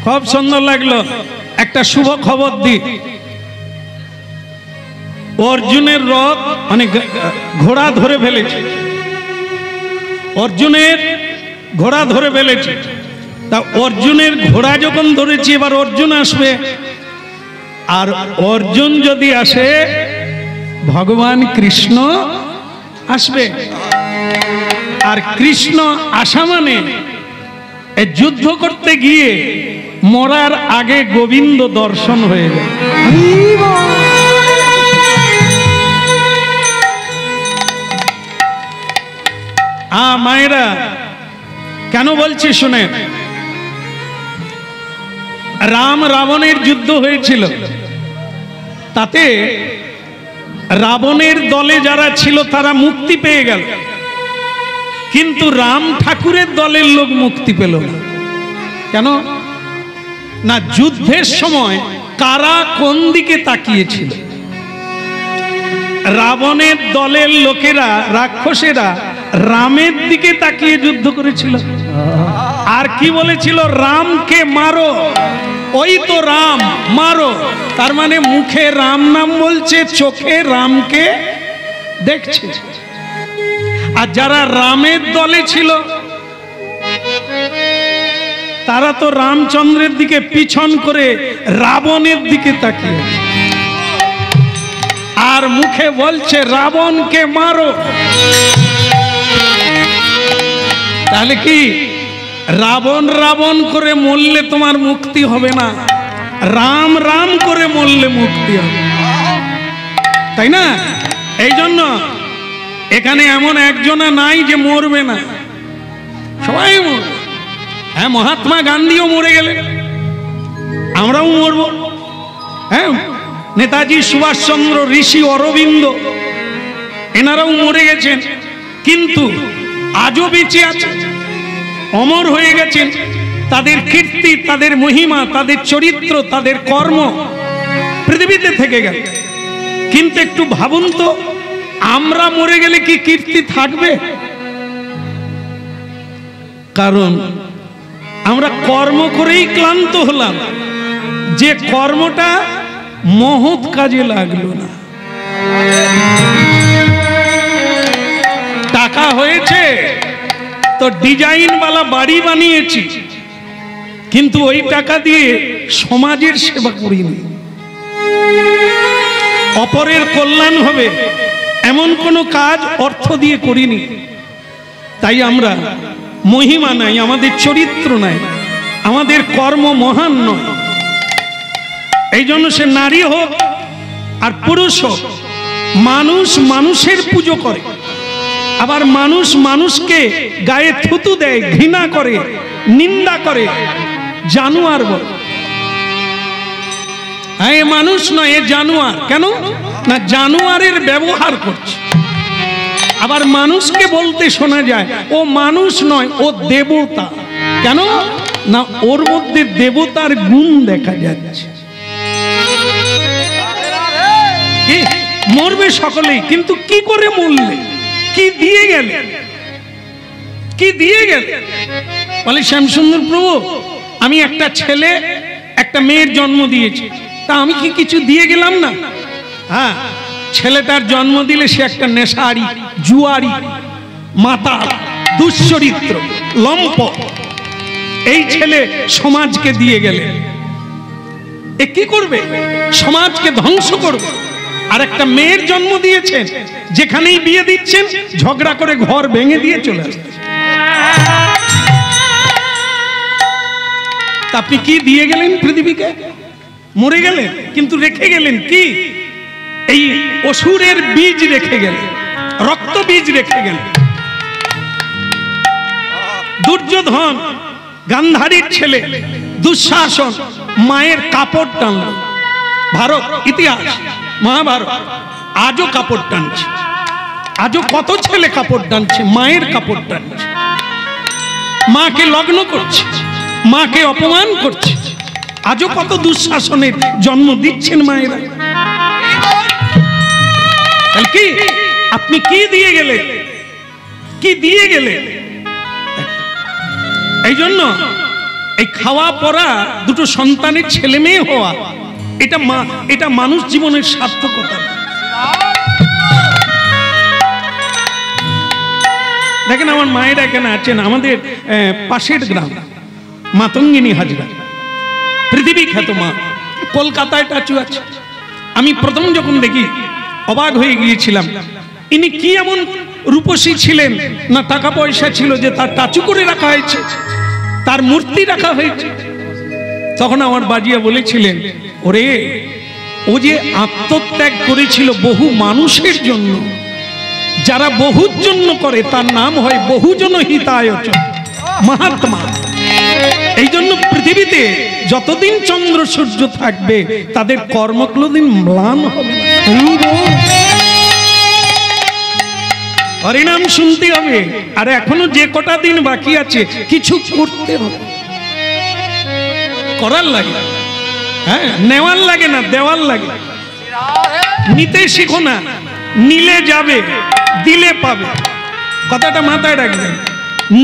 খুব সুন্দর লাগলো। একটা শুভ খবর দি, অর্জুনের রথ মানে ঘোড়া ধরে ফেলেছে, অর্জুনের ঘোড়া ধরে ফেলেছে। তা অর্জুনের ঘোড়া যখন ধরেছি, এবার অর্জুন আসবে, আর অর্জুন যদি আসে ভগবান কৃষ্ণ আসবে। আর কৃষ্ণ আসা মানে যুদ্ধ করতে গিয়ে মরার আগে গোবিন্দ দর্শন হয়ে যায়। মায়েরা কেন বলছি শুনে, রাম রাবণের যুদ্ধ হয়েছিল, তাতে রাবণের দলে যারা ছিল তারা মুক্তি পেয়ে গেল, কিন্তু রাম ঠাকুরের দলের লোক মুক্তি পেল না। কেন না, যুদ্ধের সময় কারা কোন দিকে তাকিয়েছিল? রাবণের দলের লোকেরা, রাক্ষসেরা রামের দিকে তাকিয়ে যুদ্ধ করেছিল, আর কি বলেছিল? রামকে মারো, ওই তো রাম, মারো। তার মানে মুখে রাম নাম বলছে, চোখে রামকে দেখছে। আর যারা রামের দলে ছিল তারা তো রামচন্দ্রের দিকে পিছন করে রাবণের দিকে তাকিয়ে, আর মুখে বলছে রাবণকে মারো। তাহলে কি রাবণ রাবণ করে মরলে তোমার মুক্তি হবে না, রাম রাম করে মরলে মুক্তি হবে, তাই না? এই জন্য এখানে এমন একজনা নাই যে মরবে না, সবাই মরবে। হ্যাঁ, মহাত্মা গান্ধীও মরে গেলেন, আমরাও মরব। হ্যাঁ, নেতাজি সুভাষচন্দ্র, ঋষি অরবিন্দ এনারাও মরে গেছেন, কিন্তু আজও বেঁচে আছে, অমর হয়ে গেছেন। তাদের কীর্তি, তাদের মহিমা, তাদের চরিত্র, তাদের কর্ম পৃথিবীতে থেকে গেল। কিন্তু একটু ভাবুন তো, আমরা মরে গেলে কি কীর্তি থাকবে? কারণ আমরা কর্ম করেই ক্লান্ত হলাম, যে কর্মটা মহৎ কাজে লাগলো না। টাকা হয়েছে তো ডিজাইনওয়ালা বাড়ি বানিয়েছি, কিন্তু ওই টাকা দিয়ে সমাজের সেবা করিনি। অপরের কল্যাণ হবে এমন কোনো কাজ অর্থ দিয়ে করিনি। তাই আমরা মহিমা নাই, আমাদের চরিত্র নাই, আমাদের কর্ম মহান নয়। এই জন্য সে নারী হোক আর পুরুষ হোক, মানুষ মানুষের পুজো করে, আবার মানুষ মানুষকে গায়ে থুতু দেয়, ঘৃণা করে, নিন্দা করে, জানোয়ার বলে। এ মানুষ নয়, এ জানোয়ার। কেন না, জানোয়ারের ব্যবহার করছে। আবার মানুষকে বলতে শোনা যায় ও মানুষ নয়, ও দেবতা। কেন না, ওর মধ্যে দেবতার গুণ দেখা যাচ্ছে। মরবে সকলেই, কিন্তু কি করে মরলে, কি দিয়ে গেলে, কি দিয়ে গেলে? বলে শ্যামসুন্দর প্রভু, আমি একটা ছেলে একটা মেয়ের জন্ম দিয়েছি, তা আমি কি কিছু দিয়ে গেলাম না? হ্যাঁ, ছেলেটার জন্ম দিলে সে একটা নেশারি, জুয়ারি, মাতাল, দুশ্চরিত্র, লম্প। এই ছেলে সমাজকে দিয়ে গেলে এ কি করবে? সমাজকে ধ্বংস করবে। আর একটা মেয়ের জন্ম দিয়েছেন, যেখানেই বিয়ে দিচ্ছেন ঝগড়া করে ঘর ভেঙে দিয়ে চলে আসছে। আপনি কি দিয়ে গেলেন পৃথিবীকে? মরে গেলেন, কিন্তু রেখে গেলেন কি? এই অসুরের বীজ রেখে গেলেন, রক্ত বীজ রেখে গেলেন। দুর্যোধন গান্ধারীর ছেলে, দুঃশাসন মায়ের কাপড় টানল। ভারত ইতিহাস, মহাভারত আজও কাপড় টানছে। আজও কত ছেলে কাপড় টানছে, মায়ের কাপড় টানছে, মাকে লগ্ন করছে, মাকে অপমান করছে। আজও কত দুঃশাসনের জন্ম দিচ্ছেন মায়েরা। কি আপনি কি দিয়ে গেলেন, কি দিয়ে গেলেন? এই জন্য এই খাওয়া পড়া, দুটো সন্তানের ছেলে মেয়ে হওয়া, এটা মানুষ জীবনের সার্থকতা। দেখেন আমার মায়েরা এখানে আছেন, আমাদের পাশের গ্রাম মাতঙ্গিনী হাজরা, পৃথিবী খ্যাত মা, কলকাতায় টাচু আছে। আমি প্রথম যখন দেখি অবাক হয়ে গিয়েছিলাম, ইনি কি এমন রূপসী ছিলেন, না টাকা পয়সা ছিল যে তার টাচু করে রাখা হয়েছে, তার মূর্তি রাখা হয়েছে। তখন আমার বাজিয়া বলেছিলেন, ওরে ও যে আত্মত্যাগ করেছিল বহু মানুষের জন্য, যারা বহুর জন্য করে তার নাম হয় বহুজন হিতায়চ, মহাত্মা। এই জন্য পৃথিবীতে যতদিন চন্দ্র সূর্য থাকবে তাদের কর্ম কোনোদিন ম্লান হবে না। হরিনাম শুনতে হবে, আর এখনো যে কটা দিন বাকি আছে কিছু করতে হবে, করার লাগে, হ্যাঁ, নেওয়ার লাগে না, দেওয়ার লাগে। নিতে শিখো না, নিলে যাবে, দিলে পাবে। কথাটা মাথায় রাখবেন,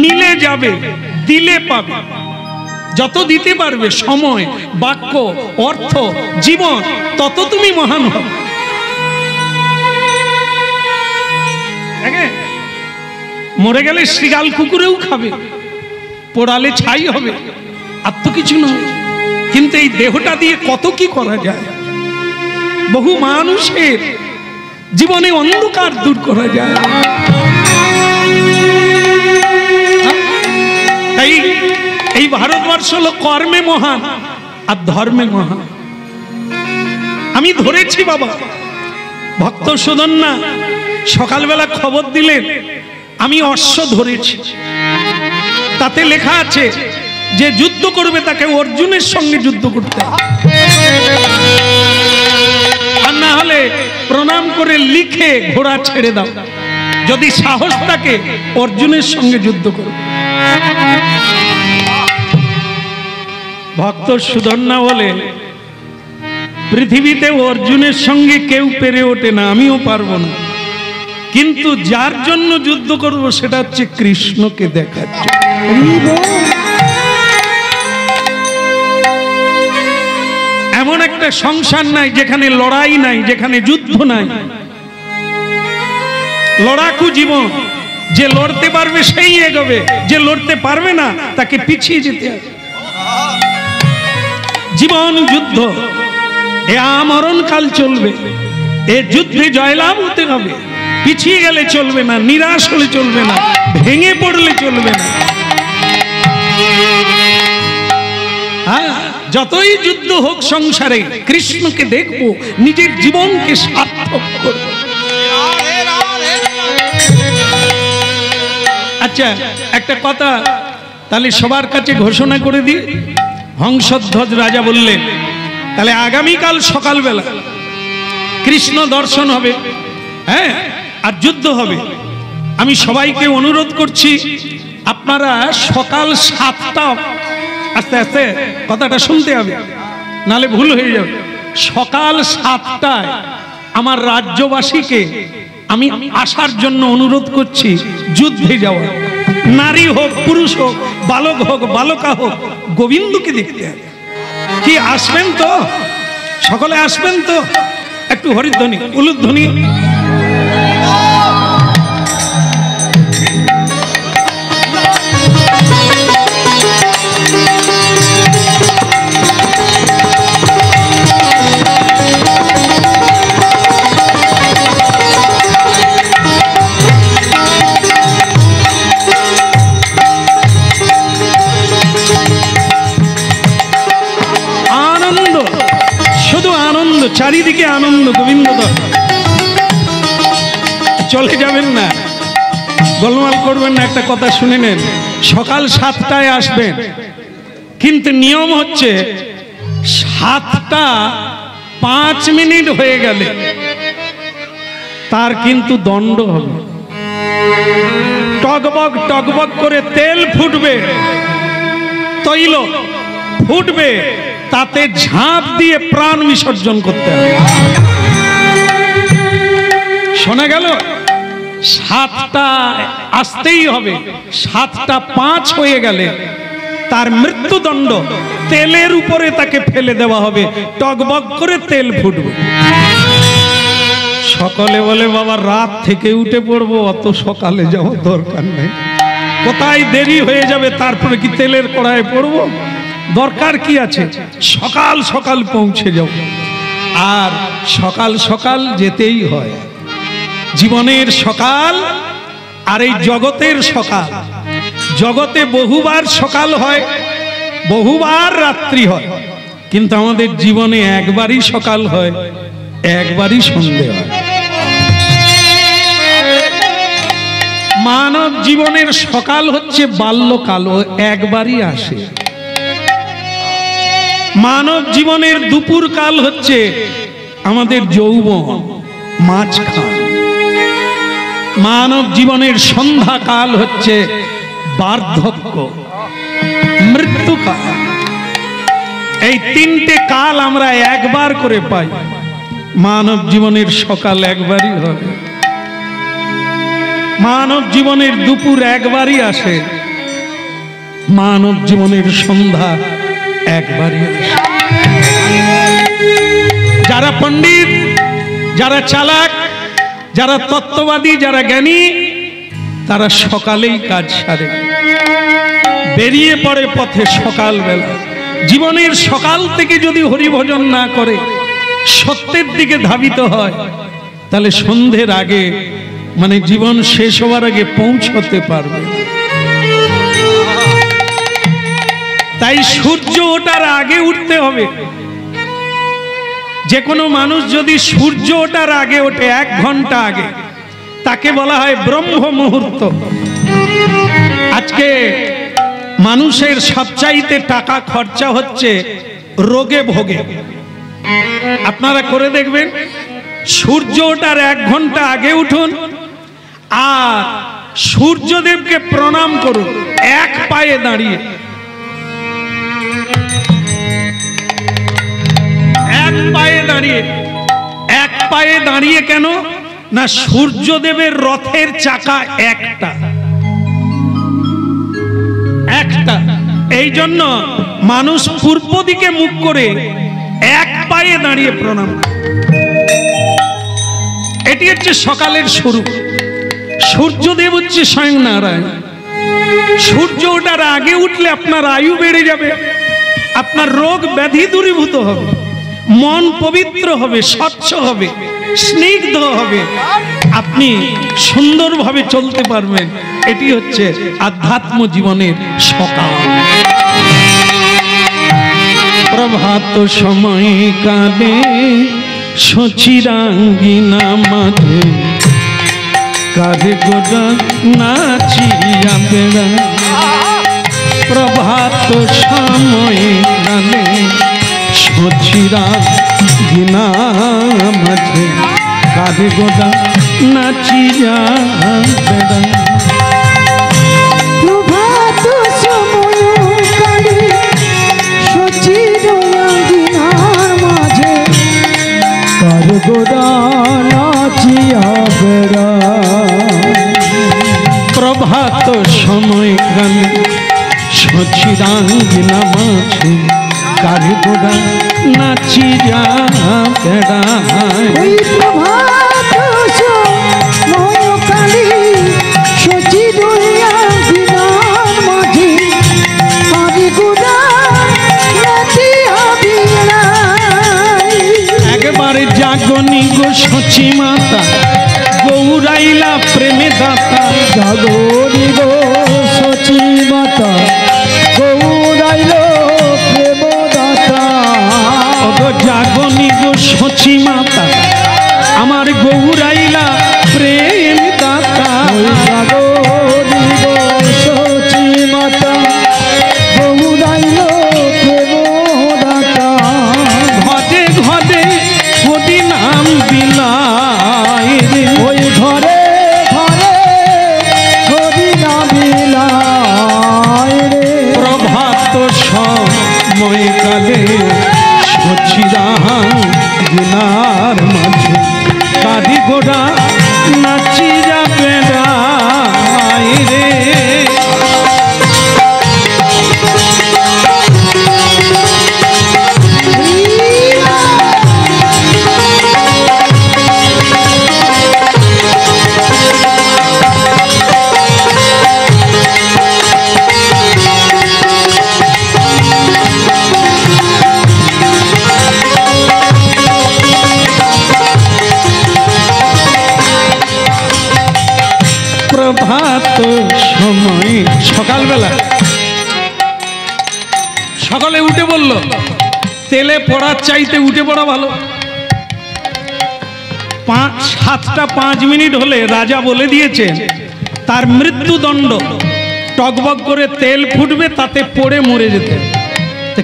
নিলে যাবে, দিলে পাবে। যত দিতে পারবে সময়, বাক্য, অর্থ, জীবন, তত তুমি মহান হবে। মরে গেলে শ্রীগাল কুকুরেও খাবে, পোড়ালে ছাই হবে, আর তো কিছু নয়। কিন্তু এই দেহটা দিয়ে কত কি করা যায়, বহু মানুষের জীবনে অন্ধকার দূর করা যায়। তাই এই ভারতবর্ষ হলো কর্মে মহান আর ধর্মে মহান। আমি ধরেছি বাবা, ভক্ত সুদন্না সকালবেলা খবর দিলেন আমি অশ্ব ধরেছি, তাতে লেখা আছে যে যুদ্ধ করবে তাকে অর্জুনের সঙ্গে যুদ্ধ করতে, আর না হলে প্রণাম করে লিখে ঘোড়া ছেড়ে দাও, যদি সাহস থাকে অর্জুনের সঙ্গে যুদ্ধ করবে। ভক্ত সুদন্না বলে পৃথিবীতে অর্জুনের সঙ্গে কেউ পেরে ওঠে না, আমিও পারবো না, কিন্তু যার জন্য যুদ্ধ করব সেটা হচ্ছে কৃষ্ণকে দেখার জন্য। এমন একটা সংসার নাই যেখানে লড়াই নাই, যেখানে যুদ্ধ নাই। লড়াকু জীবন, যে লড়তে পারবে সেই এগোবে, যে লড়তে পারবে না তাকে পিছিয়ে যেতে হবে। জীবন যুদ্ধ, এ আমরণ কাল চলবে, এ যুদ্ধে জয়লাভ হতে হবে। পিছিয়ে গেলে চলবে না, নিরাশ হলে চলবে না, ভেঙে পড়লে চলবে না। হ্যাঁ, যতই যুদ্ধ হোক সংসারে কৃষ্ণকে দেখবো, নিজের জীবনকে সার্থক করব। আচ্ছা, একটা কথা তাহলে সবার কাছে ঘোষণা করে দিই। হংসধ্বজ রাজা বললেন, তাহলে আগামীকাল সকালবেলা কৃষ্ণ দর্শন হবে, হ্যাঁ, আর যুদ্ধ হবে। আমি সবাইকে অনুরোধ করছি, আপনারা সকাল 7টা, আস্তে আস্তে কথাটা শুনতে হবে, নালে ভুল হয়ে যাবে। সকাল 7টায় আমার রাজ্যবাসীকে আমি আসার জন্য অনুরোধ করছি, যুদ্ধে যাওয়া। নারী হোক, পুরুষ হোক, বালক হোক, বালকা হোক, গোবিন্দকে দেখতে হবে। কি আসবেন তো? সকলে আসবেন তো? একটু হরিধ্বনি, উলুধ্বনি। চারিদিকে আনন্দ, গোবিন্দ চলে যাবেন না, গোলমাল করবেন না। একটা কথা শুনে নেন, সকাল 7টায় আসবেন, কিন্তু নিয়ম হচ্ছে 7টা 5 মিনিট হয়ে গেলে তার কিন্তু দণ্ড হবে। টকবক টকবক করে তেল ফুটবে, তৈল ফুটবে, তাতে ঝাঁপ দিয়ে প্রাণ বিসর্জন করতে হবে। শোনা গেল? 7টা আসতেই হবে, 7টা 5 হয়ে গেলে তার মৃত্যুদণ্ড, তেলের উপরে তাকে ফেলে দেওয়া হবে, টগবগ করে তেল ফুটবে। সকালে বলে বাবা রাত থেকে উঠে পড়বো, অত সকালে যাওয়ার দরকার নেই, কোথায় দেরি হয়ে যাবে, তারপরে কি তেলের কড়ায় পড়বো, দরকার কি আছে, সকাল সকাল পৌঁছে যাব। আর সকাল সকাল যেতেই হয়, জীবনের সকাল আর এই জগতের সকাল। জগতে বহুবার সকাল হয়, বহুবার রাত্রি হয়, কিন্তু আমাদের জীবনে একবারই সকাল হয়, একবারই সন্ধে হয়। মানব জীবনের সকাল হচ্ছে বাল্যকাল, একবারই আসে। মানব জীবনের দুপুর কাল হচ্ছে আমাদের যৌবন, মাঝখান। মানব জীবনের সন্ধ্যা কাল হচ্ছে বার্ধক্য, মৃত্যুকাল। এই তিনটে কাল আমরা একবার করে পাই। মানব জীবনের সকাল একবারই হবে, মানব জীবনের দুপুর একবারই আসে, মানব জীবনের সন্ধ্যা একবারই আসে। যারা পণ্ডিত, যারা চালাক, যারা তত্ত্ববাদী, যারা জ্ঞানী, তারা সকালেই কাজ সারে, বেরিয়ে পড়ে পথে সকালবেলা। জীবনের সকাল থেকে যদি হরিভজন না করে, সত্যের দিকে ধাবিত হয়, তাহলে সন্ধ্যের আগে, মানে জীবন শেষ হওয়ার আগে পৌঁছতে পারবে। তাই সূর্য ওঠার আগে উঠতে হবে। যে কোনো মানুষ যদি সূর্য ওঠার আগে ওঠে, 1 ঘন্টা আগে, তাকে বলা হয় ব্রহ্ম মুহূর্ত। আজকে মানুষের সবচাইতে টাকা খরচা হচ্ছে রোগে ভোগে। আপনারা করে দেখবেন, সূর্য ওঠার 1 ঘন্টা আগে উঠুন, আর সূর্যদেবকে প্রণাম করুন এক পায়ে দাঁড়িয়ে। এক পায়ে দাঁড়িয়ে, এক পায়ে দাঁড়িয়ে কেন না, সূর্যদেবের রথের চাকা একটা, একটা। এই জন্য মানুষ পূর্ব দিকে মুখ করে এক পায়ে দাঁড়িয়ে প্রণাম। এটি হচ্ছে সকালের শুরু। সূর্যদেব হচ্ছে স্বয়ং নারায়ণ। সূর্য ওঠার আগে উঠলে আপনার আয়ু বেড়ে যাবে, আপনার রোগ ব্যাধি দূরীভূত হবে, মন পবিত্র হবে, স্বচ্ছ হবে, স্নিগ্ধ হবে, আপনি সুন্দরভাবে চলতে পারবেন। এটি হচ্ছে আধ্যাত্ম জীবনের সকাল। প্রভাত সময় কালে সচিরাঙ্গিনা মাঝে কাঁধে গোটা নাচিয়া বেড়া। প্রভাত সময় কালে সচিরাঙ্গিনা মাঝে কাঁধে গোটা নাচিয়া বেড়া। প্রভাত সময় কালে সচিরাঙ্গিনার মাঝে কাঁধে গোটা নাচিয়া বেড়া। প্রভাত সময় কালে সচিরাঙ্গিনা মাঝে কাঁধে গোটা নাচিয়া বেড়া। ওই প্রভাত সময় কালে সচিরাঙ্গিনার মাঝে কাঁধে গোটা নাচিয়া বেড়া। একবারে জাগনি গো সচি মাতা, গৌরাইলা প্রেমে দাতা। জাগরি গো সচি মাতা, গৌরাইল প্রেম দাতা। ওগো জাগনি গো সচি মাতা, আমার গৌরাইলা প্রেম দাতা। ওই জাগরি গো সচি মাতা, গৌরাইল প্রেম দাতা। ঘদে ঘদে হরি নাম বিলায় রে। ওই ঘরে ঘরে হরি নাম বিলায় রে। প্রভাত সময় কালে সচিরাঙ্গিনার মাঝে কাঁধে গোড়া নাচি সময় সকালবেলা সকালে উঠে বলল তেলে পড়ার চাইতে উঠে পড়া ভালো। 7টা 5 মিনিট হলে রাজা বলে দিয়েছেন তার মৃত্যুদণ্ড, টকবক করে তেল ফুটবে, তাতে পড়ে মরে যেতে।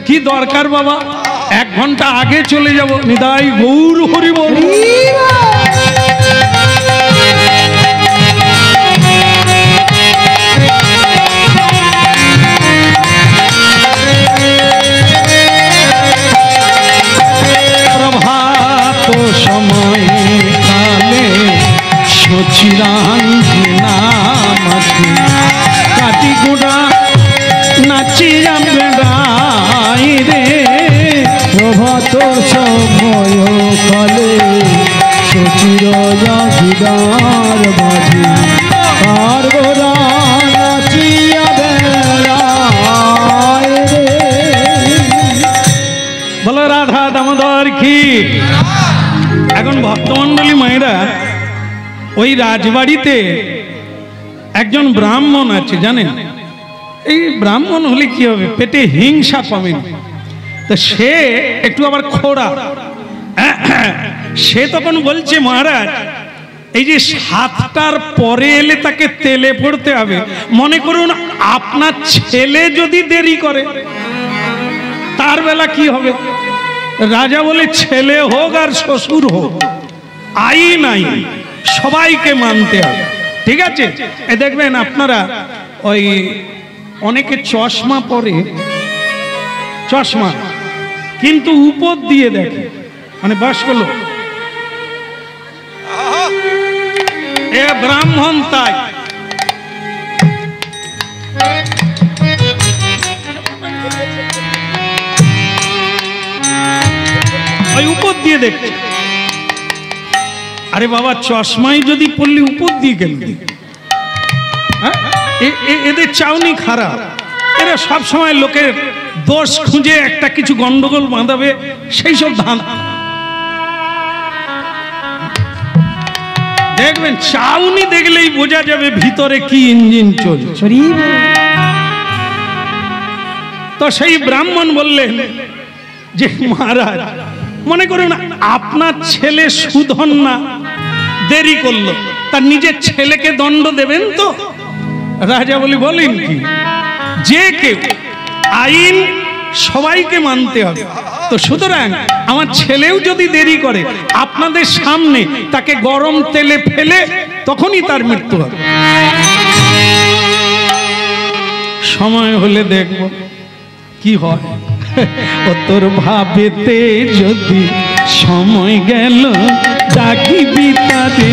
কি দরকার বাবা, 1 ঘন্টা আগে চলে যাব। নিতাই গৌর হরি বল। প্রভাত সময় কালে সচিরাঙ্গি নামতি কাটি গুড়া নাচিয়া বেড়াই রে। প্রভাত সময় কালে সচিরাঙ্গিদার বাজি তার গোরা নাচিয়া বেড়ায় রে। বলো রাধা দামোদর কি। এখন ভক্তমণ্ডলী মায়েরা, ওই রাজবাড়িতে একজন ব্রাহ্মণ আছে জানেন। এই ব্রাহ্মণ হলে কি হবে, পেটে হিংসা পাবে। তো সে একটু আবার খোড়া। সে তখন বলছে মহারাজ, এই যে 7টার পরে এলে তাকে তেলে পড়তে হবে। মনে করুন আপনার ছেলে যদি দেরি করে, তার বেলা কি হবে? রাজা বলে ছেলে হোক আর শ্বশুর হোক, আইন আইন, সবাইকে মানতে হবে। ঠিক আছে? এ দেখবেন আপনারা ওই অনেকে চশমা পরে, চশমা কিন্তু উপর দিয়ে দেখে, মানে বাস করলো এ ব্রাহ্মণ তাই। ওই উপর দিয়ে দেখছে। আরে বাবা, চশমাই যদি পড়লি উপর দিয়ে গেল, এদের চাউনি খারাপ। এরা সব সময় লোকের দোষ খুঁজে একটা কিছু গন্ডগোল বাঁধাবে, সেই সব ধান। দেখবেন চাউনি দেখলেই বোঝা যাবে ভিতরে কি ইঞ্জিন চলছে। তো সেই ব্রাহ্মণ বললেন যে মহারাজ, মনে করুন আপনার ছেলে সুধন না, দেরি করলো, তার নিজের ছেলেকে দণ্ড দেবেন তো? রাজা বলেন কি, যে কেউ আইন সবাইকে মানতে হবে। তো সুতরাং আমার ছেলেও যদি দেরি করে, আপনাদের সামনে তাকে গরম তেলে ফেলে তখনই তার মৃত্যু হবে। সময় হলে দেখব কি হয়। ও তোর ভাবেতে যদি সময় গেল, ডাকিবি তারে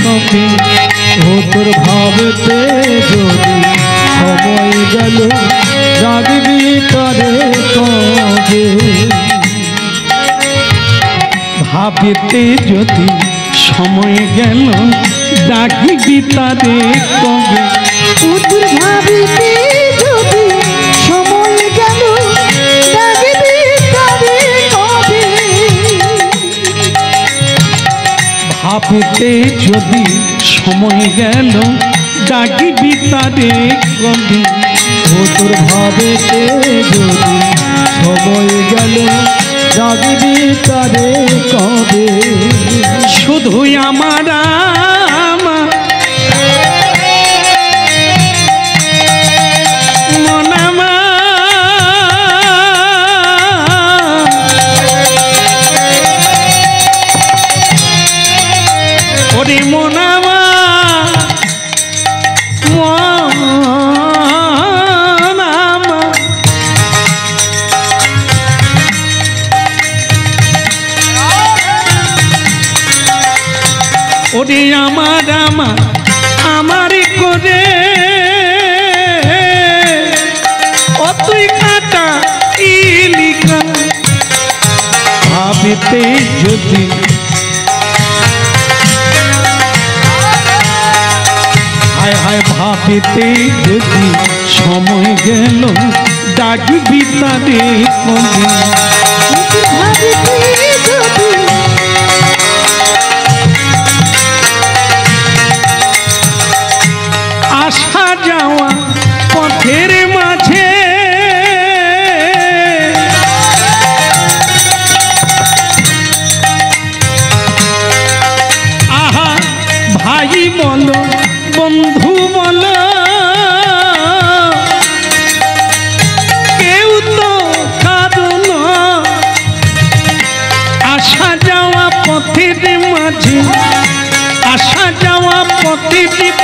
কবে। ও তোর ভাবেতে যদি সময় গেল, ডাকিবি তারে কবে। ভাবেতে যদি সময় গেল, ডাকিবি তারে কবে। ও তোর ভাবেতে যদি সময় গেল, ডাকিবি তারে কবে। ভাবেতে যদি সময় গেল, ডাকিবি তারে কবে। ও তোর ভাবেতে যদি সময় গেল, ডাকিবি তারে কবে। শুধু আমার মনামা, ওরে মনামা, মনামা, ওরে আমার আমারই করে ও তুই কাটা ইলিকা। ভাবেতে যদি হায় হায়, ভাবেতে যদি সময় গেল, ডাকবি তারে কবে। আশা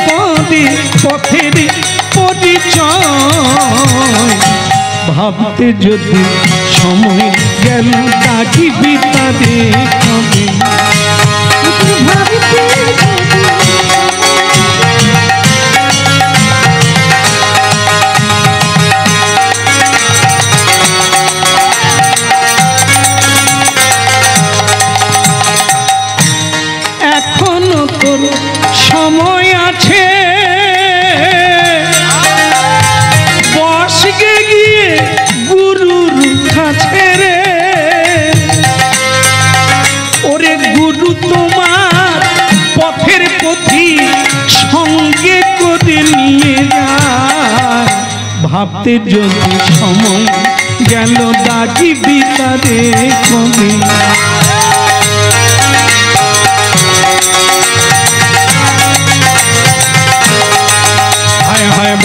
পদে পথের পরিচয় ভাবতে যদি সময় গেল ডাকিবি তাদের কবে ভাবিতে এখনো তোর সময় আছে বসগে গিয়ে গুরুর কাছে রে ওরে গুরু তোমার পথের পথি সঙ্গে করে নিয়ে যায় ভাবতে যদি সময় গেল ডাকিবি তাদের কবে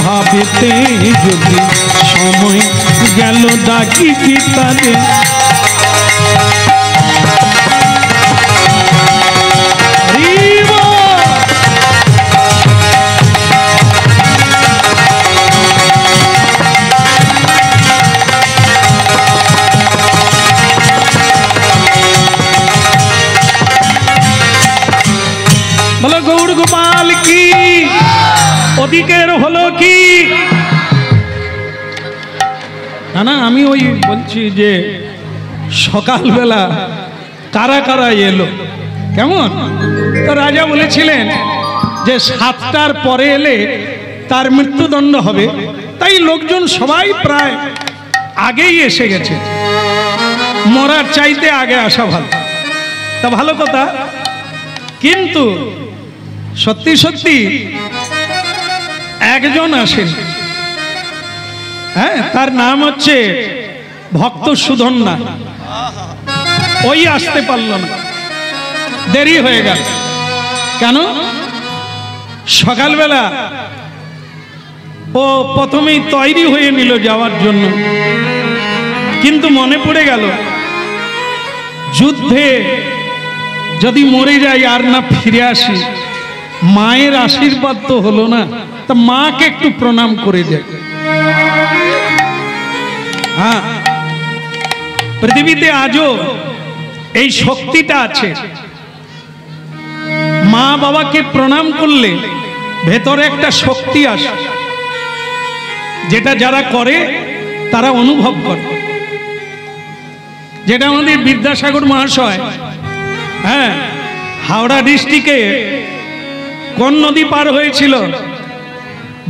ভাবিতে যদি সময় গেল ডাকিবি তাদের বলো গৌর গোপাল কি ওদিকের হলো কি না না আমি ওই বলছি যে সকালবেলা কারা কারা এলো কেমন তো রাজা বলেছিলেন যে 7টার পরে এলে তার মৃত্যুদণ্ড হবে তাই লোকজন সবাই প্রায় আগেই এসে গেছে মরার চাইতে আগে আসা ভালো তা ভালো কথা কিন্তু সত্যি সত্যি একজন আসেন হ্যাঁ তার নাম হচ্ছে ভক্ত সুধন্যা ওই আসতে পারল না দেরি হয়ে গেল কেন সকালবেলা ও প্রথমেই তৈরি হয়ে নিল যাওয়ার জন্য কিন্তু মনে পড়ে গেল যুদ্ধে যদি মরে যাই আর না ফিরে আসি মায়ের আশীর্বাদ তো হলো না তা মাকে একটু প্রণাম করে যায় হ্যাঁ পৃথিবীতে আজও এই শক্তিটা আছে মা বাবাকে প্রণাম করলে ভেতরে একটা শক্তি আসে যেটা যারা করে তারা অনুভব করে যেটা আমাদের বিদ্যাসাগর মহাশয় হ্যাঁ হাওড়া ডিস্ট্রিক্টে কোন নদী পার হয়েছিল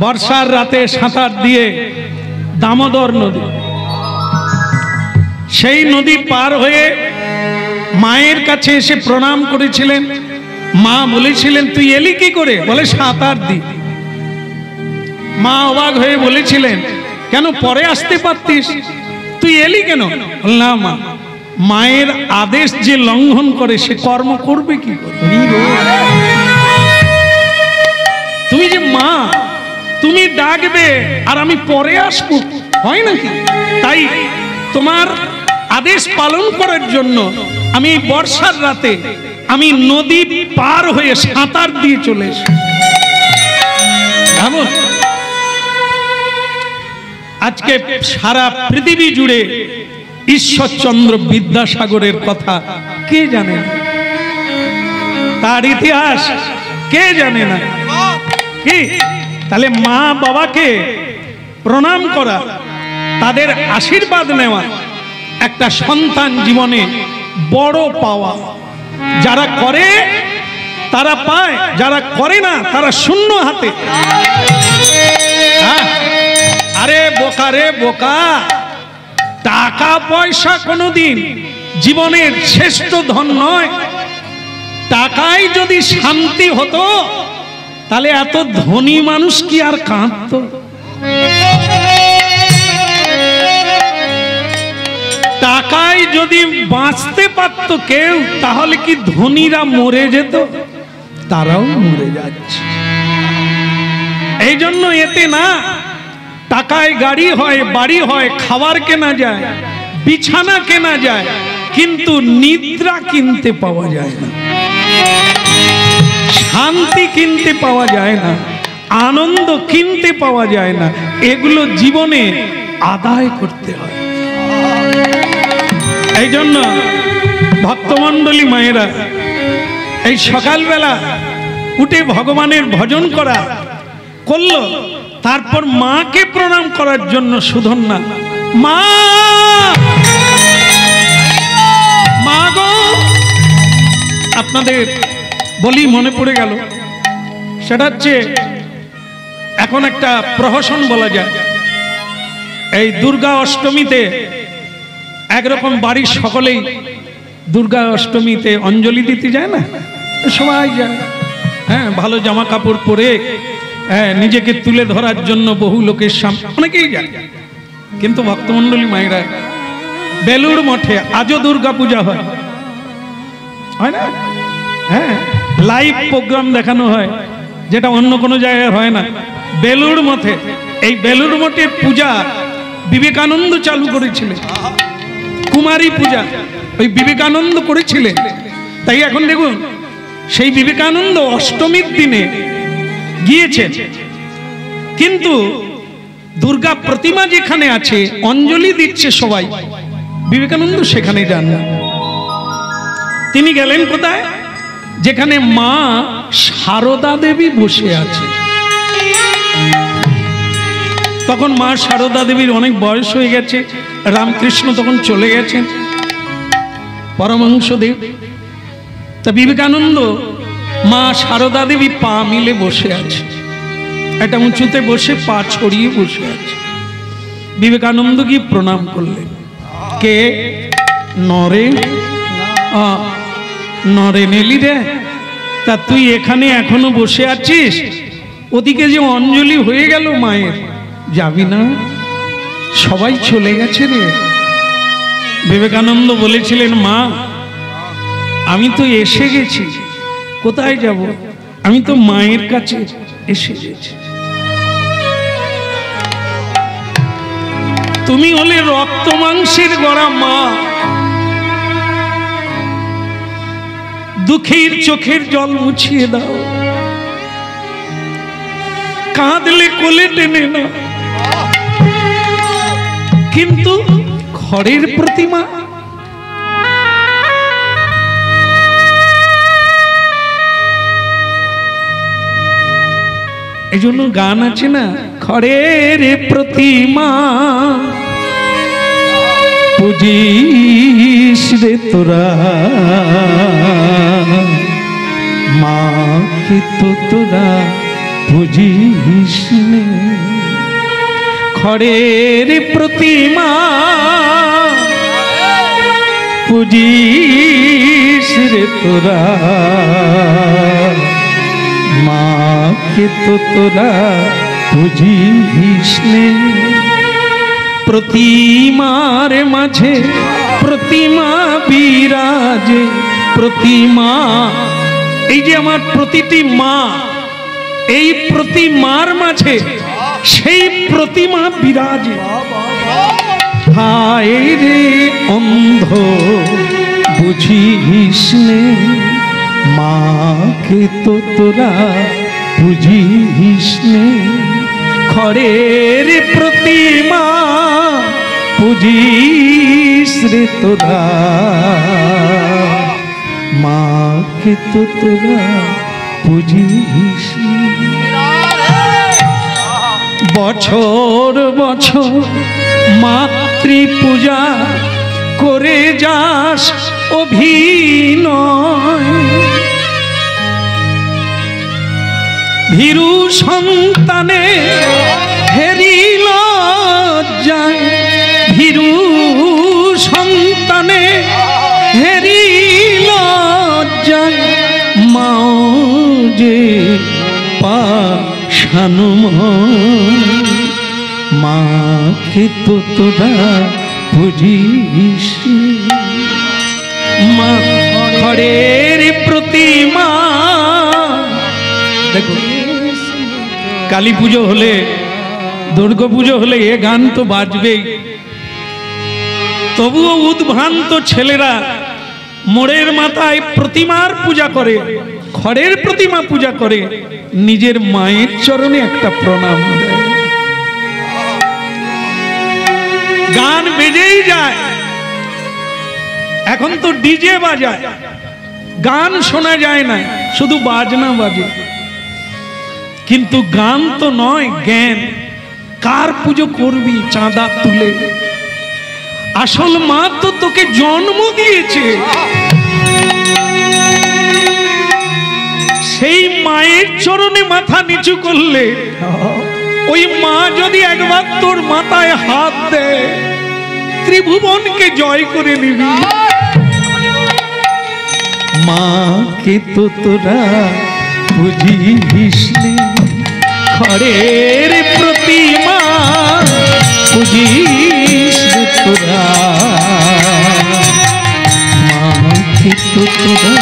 বর্ষার রাতে সাঁতার দিয়ে দামোদর নদী সেই নদী পার হয়ে মায়ের কাছে এসে প্রণাম করেছিলেন মা বলেছিলেন তুই এলি কি করে বলে সাঁতার দি মা অবাক হয়ে বলেছিলেন কেন পরে আসতে পারতিস তুই এলি কেন না মা মায়ের আদেশ যে লঙ্ঘন করে সে কর্ম করবে কি করে তুমি যে মা তুমি ডাকবে আর আমি পরে আসবো হয় নাকি তাই তোমার আদেশ পালন করার জন্য আমি বর্ষার রাতে আমি নদী পার হয়ে সাঁতার দিয়ে চলে এসেছি আজকে সারা পৃথিবী জুড়ে ঈশ্বরচন্দ্র বিদ্যাসাগরের কথা কে জানে না তার ইতিহাস কে জানে না কি তাহলে মা বাবাকে প্রণাম করা তাদের আশীর্বাদ নেওয়া একটা সন্তান জীবনে বড় পাওয়া যারা করে তারা পায় যারা করে না তারা শূন্য হাতে আরে বোকা রে বোকা টাকা পয়সা কোনোদিন জীবনের শ্রেষ্ঠ ধন নয় টাকায় যদি শান্তি হতো তাহলে এত ধনী মানুষ কি আর কাঁদতো টাকায় যদি বাঁচতে পারত কেউ তাহলে কি ধনীরা মরে যেত তারাও মরে যাচ্ছে এই জন্য এতে না টাকায় গাড়ি হয় বাড়ি হয় খাবার কেনা যায় বিছানা কেনা যায় কিন্তু নিদ্রা কিনতে পাওয়া যায় না শান্তি কিনতে পাওয়া যায় না, আনন্দ কিনতে পাওয়া যায় না, এগুলো জীবনে আদায় করতে হয়। এই জন্য ভক্তমণ্ডলী মায়েরা এই সকালবেলা উঠে ভগবানের ভজন করা করলো, তারপর মাকে প্রণাম করার জন্য সুধন না, মা মা গো, আপনাদের বলি মনে পড়ে গেল, সেটা হচ্ছে এখন একটা প্রহসন বলা যায়। এই দুর্গা অষ্টমীতে একরকম বাড়ির সকলেই দুর্গা অষ্টমীতে অঞ্জলি দিতে যায় না, সবাই যায়, হ্যাঁ, ভালো জামা কাপড় পরে, হ্যাঁ, নিজেকে তুলে ধরার জন্য বহু লোকের সামনে অনেকেই যায়। কিন্তু ভক্তমণ্ডলী মায়েরা, বেলুড় মঠে আজও দুর্গা পূজা হয় না? হ্যাঁ, লাইভ প্রোগ্রাম দেখানো হয়, যেটা অন্য কোনো জায়গায় হয় না। বেলুড় মঠে, এই বেলুড় মঠের পূজা বিবেকানন্দ চালু করেছিলেন, কুমারী পূজা ওই বিবেকানন্দ করেছিলেন। তাই এখন দেখুন, সেই বিবেকানন্দ অষ্টমীর দিনে গিয়েছেন, কিন্তু দুর্গা প্রতিমা যেখানে আছে অঞ্জলি দিচ্ছে সবাই, বিবেকানন্দ সেখানে যান না। তিনি গেলেন কোথায়? যেখানে মা সারদা দেবী বসে আছে। তখন মা সারদা দেবীর অনেক বয়স হয়ে গেছে, রামকৃষ্ণ তখন চলে গেছেন, পরমহংসদেব। তা বিবেকানন্দ মা সারদা দেবী পা মিলে বসে আছে, একটা উঁচুতে বসে পা ছড়িয়ে বসে আছে। বিবেকানন্দ কি প্রণাম করলেন, কে নরে নরে নেলি রে, তা তুই এখানে এখনো বসে আছিস? ওদিকে যে অঞ্জলি হয়ে গেল মায়ের, যাবি না? সবাই চলে গেছে রে। বিবেকানন্দ বলেছিলেন, মা আমি তো এসে গেছি, কোথায় যাব? আমি তো মায়ের কাছে এসে গেছি। তুমি হলে রক্ত মাংসের গড়া মা, দুঃখের চোখের জল মুছিয়ে দাও, কাঁদলে কোলে টেনে না। কিন্তু খড়ের প্রতিমা, এই জন্য গান আছে না, খড়ের প্রতিমা পুজিস রে তোরা, মাকে তো তোরা পুজিস নে। খড়ের প্রতিমা পুজিস রে তোরা, মাকে তো তোরা পুজিস নে। প্রতিমার মাঝে প্রতিমা বিরাজে, প্রতিমা, এই যে আমার প্রতিটি মা, এই প্রতিমার মাঝে সেই প্রতিমা বিরাজে। হায় রে অন্ধ বুঝিস নে, মাকে তো তোরা বুঝিস নে। খড়ের প্রতিমা পুজিস রে তোরা, মাকে তো তোরা বুঝিস নে। বছর বছর মাতৃ পূজা করে যাস অভিনয়, ভীরু সন্তানে হেরিল যায়, ভীরু সন্তানে হেরিল যায়। মাও যে পাশানুময়, মাকে তো তোরা বুঝিস নে। মা খড়ের প্রতিমা, দেখো কালী পুজো হলে, দুর্গা পুজো হলে এ গান তো বাজবেই। তবুও উদ্ভ্রান্ত ছেলেরা মোড়ের মাথায় প্রতিমার পূজা করে, খড়ের প্রতিমা পূজা করে নিজের মায়ের চরণে একটা প্রণাম দেয়। গান বেজেই যায়, এখন তো ডিজে বাজায়, গান শোনা যায় না, শুধু বাজনা বাজে। কিন্তু গান তো নয়, জ্ঞান। কার পুজো করবি চাঁদা তুলে? আসল মা তো তোকে জন্ম দিয়েছে, সেই মায়ের চরণে মাথা নিচু করলে ওই মা যদি একবার তোর মাথায় হাত দেয়, ত্রিভুবনকে জয় করে নিবি। মাকে তো তোরা বুঝিস নে, খড়ের প্রতিমা বুঝিস তোরা, মাকে তো তোরা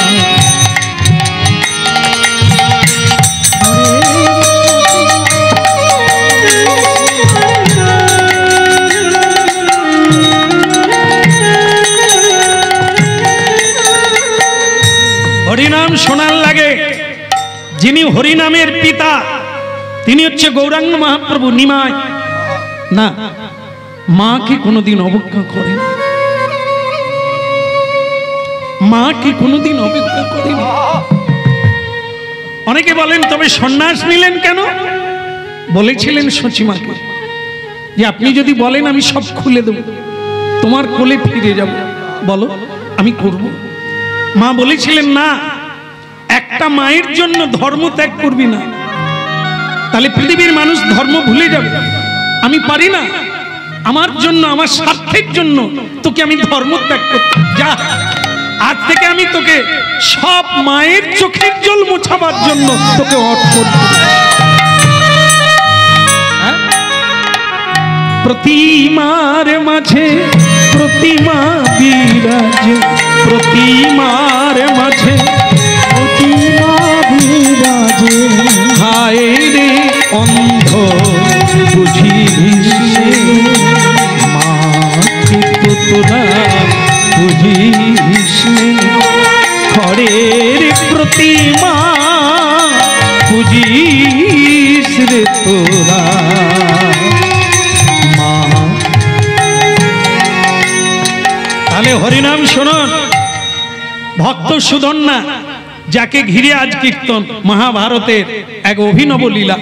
হরিনাম শোনার লাগে। যিনি হরিনামের পিতা তিনি হচ্ছে গৌরাঙ্গ মহাপ্রভু নিমাই। না, মা কি কোনোদিন অবজ্ঞা করেন? মা কি কোনোদিন অবজ্ঞা করেন? অনেকে বলেন তবে সন্ন্যাস নিলেন কেন? বলেছিলেন সচিমাকে যে আপনি যদি বলেন আমি সব খুলে দেব, তোমার কোলে ফিরে যাব, বলো আমি করব। মা বলেছিলেন না, একটা মায়ের জন্য ধর্ম ত্যাগ করবি না, তাহলে পৃথিবীর মানুষ ধর্ম ভুলে যাবে। আমি পারি না, আমার জন্য, আমার স্বার্থের জন্য তোকে আমি ধর্ম ত্যাগ করতে, যা আজ থেকে আমি তোকে সব মায়ের চোখের জল মোছাবার জন্য তোকে অর্পণ করব। প্রতিমার মাঝে প্রতিমা বিরাজে, প্রতিমার মাঝে প্রতিমা বিরাজে, হায় রে অন্ধ বুঝিস মাকে তো তোরা বুঝিস, খড়ের প্রতিমা বুঝিস রে তোরা। তাহলে হরিনাম শুনুন। ভক্ত সুধন্যা, যাকে ঘিরে আজ কীর্তন, মহাভারতের এক অভিনব লীলা,